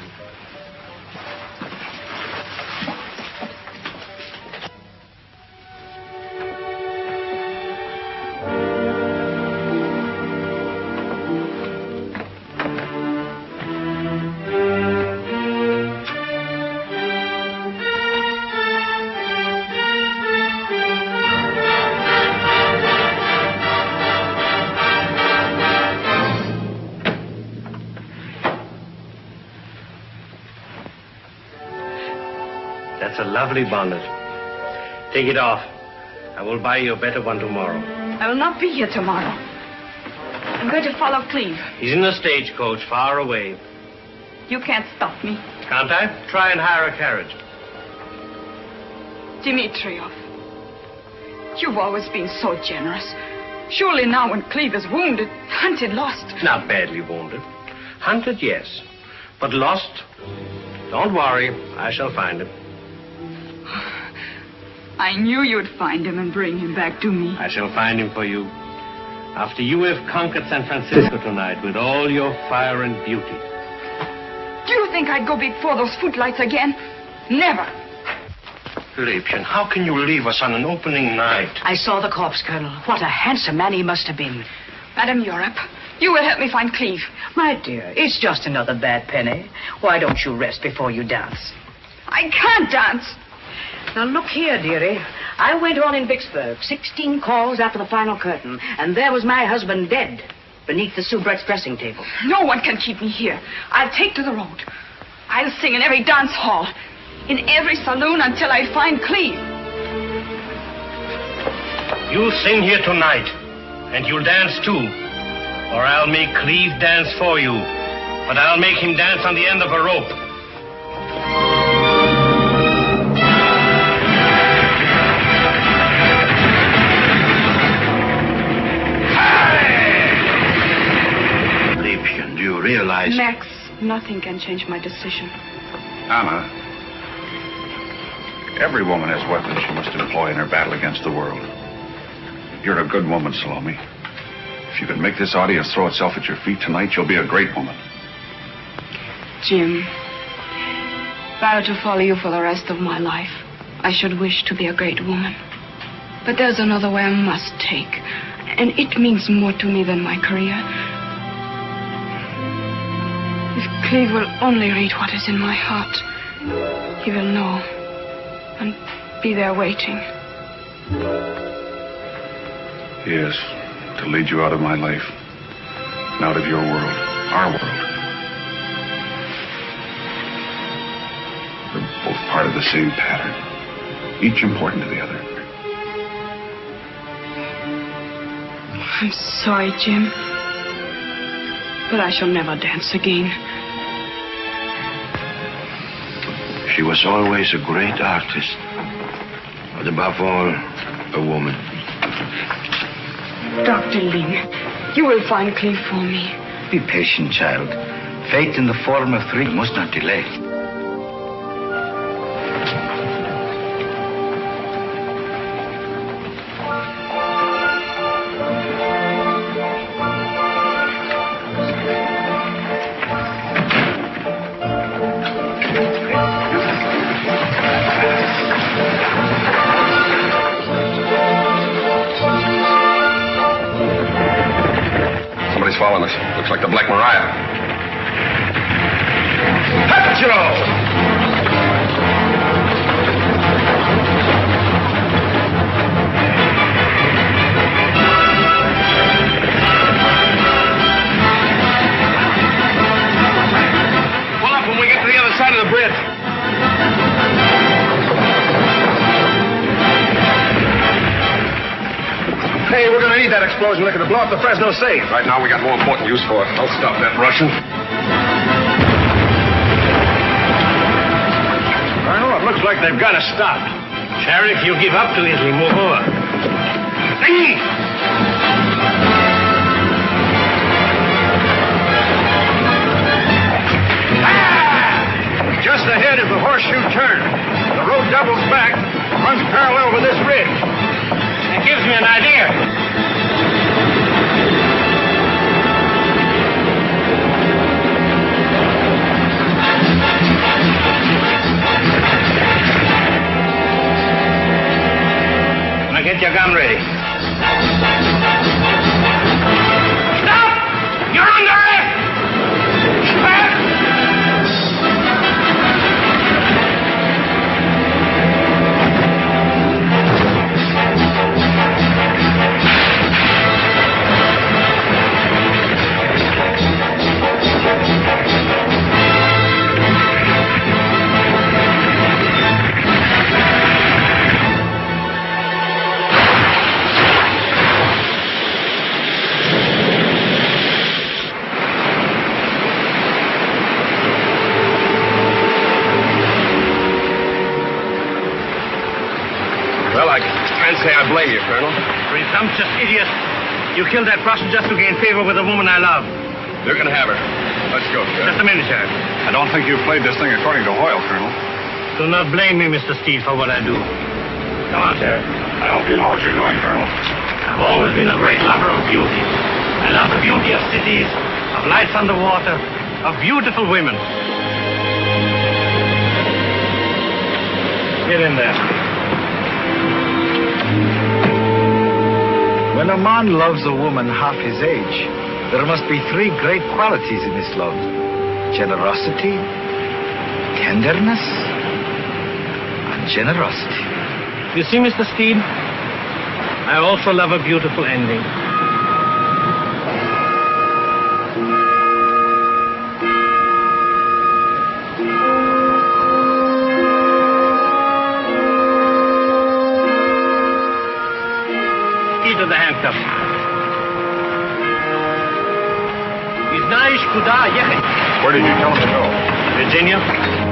Speaker 2: That's a lovely bonnet. Take it off. I will buy you a better one tomorrow.
Speaker 10: I will not be here tomorrow. I'm going to follow Cleve.
Speaker 2: He's in the stagecoach, far away.
Speaker 10: You can't stop me.
Speaker 2: Can't I? Try and hire a carriage.
Speaker 10: Dimitrov, you've always been so generous. Surely now when Cleve is wounded, hunted, lost.
Speaker 2: Not badly wounded. Hunted, yes. But lost? Don't worry. I shall find him.
Speaker 10: I knew you'd find him and bring him back to me.
Speaker 2: I shall find him for you. After you have conquered San Francisco tonight with all your fire and beauty.
Speaker 16: Do you think I'd go before those footlights again? Never.
Speaker 13: Liebchen, how can you leave us on an opening night?
Speaker 8: I saw the corpse, Colonel. What a handsome man he must have been.
Speaker 16: Madam Europe, you will help me find Cleve.
Speaker 8: My dear, it's just another bad penny. Why don't you rest before you dance?
Speaker 16: I can't dance.
Speaker 8: Now, look here, dearie. I went on in Vicksburg, 16 calls after the final curtain, and there was my husband dead beneath the soubrette's dressing table.
Speaker 16: No one can keep me here. I'll take to the road. I'll sing in every dance hall, in every saloon until I find Cleve.
Speaker 2: You'll sing here tonight, and you'll dance too. Or I'll make Cleve dance for you. But I'll make him dance on the end of a rope.
Speaker 13: Liebchen, do you realize...
Speaker 16: Max, nothing can change my decision.
Speaker 1: Anna, every woman has weapons she must employ in her battle against the world. You're a good woman, Salome. If you can make this audience throw itself at your feet tonight, you'll be a great woman.
Speaker 16: Jim, if I were to follow you for the rest of my life, I should wish to be a great woman. But there's another way I must take, and it means more to me than my career. If Cleve will only read what is in my heart, he will know and be there waiting.
Speaker 1: Yes, to lead you out of my life and out of your world, our world. We're both part of the same pattern, each important to the other.
Speaker 16: I'm sorry, Jim, but I shall never dance again.
Speaker 13: She was always a great artist, but above all, a woman.
Speaker 16: Dr. Ling, you will find Cleve for me.
Speaker 3: Be patient, child. Fate in the form of three must not delay.
Speaker 6: Following us. Looks like the Black Maria. Hacho! Pull up when we get to the other side of the bridge.
Speaker 18: Hey, we're going to need that explosion liquor to blow up the Fresno safe.
Speaker 6: Right now, we got more important use for it. I'll stop that Russian.
Speaker 2: Colonel, it looks like they've got us stopped. Sheriff, you give up to Italy. Move over.
Speaker 18: Just ahead is the horseshoe turn. The road doubles back, runs parallel with this ridge.
Speaker 2: It gives me an idea. Now get your gun ready. Stop! You're under arrest!
Speaker 6: Well, I can't say I blame you, Colonel.
Speaker 2: Presumptuous idiot. You killed that Prussian just to gain favor with the woman I love.
Speaker 6: You can have her. Let's go, Sheriff.
Speaker 2: Just a minute, Sheriff.
Speaker 1: I don't think you played this thing according to Hoyle, Colonel.
Speaker 2: Do not blame me, Mr. Steele, for what I do.
Speaker 18: Come on, Sheriff. I hope you know what you're doing, Colonel.
Speaker 2: I've always been a great lover of beauty. I love the beauty of cities, of lights underwater, of beautiful women. Get in there.
Speaker 3: When a man loves a woman half his age, there must be three great qualities in this love: generosity, tenderness, and generosity.
Speaker 2: You see, Mr. Steed, I also love a beautiful ending. Key to the handcuffs.
Speaker 1: Where did you tell him to go?
Speaker 2: Virginia.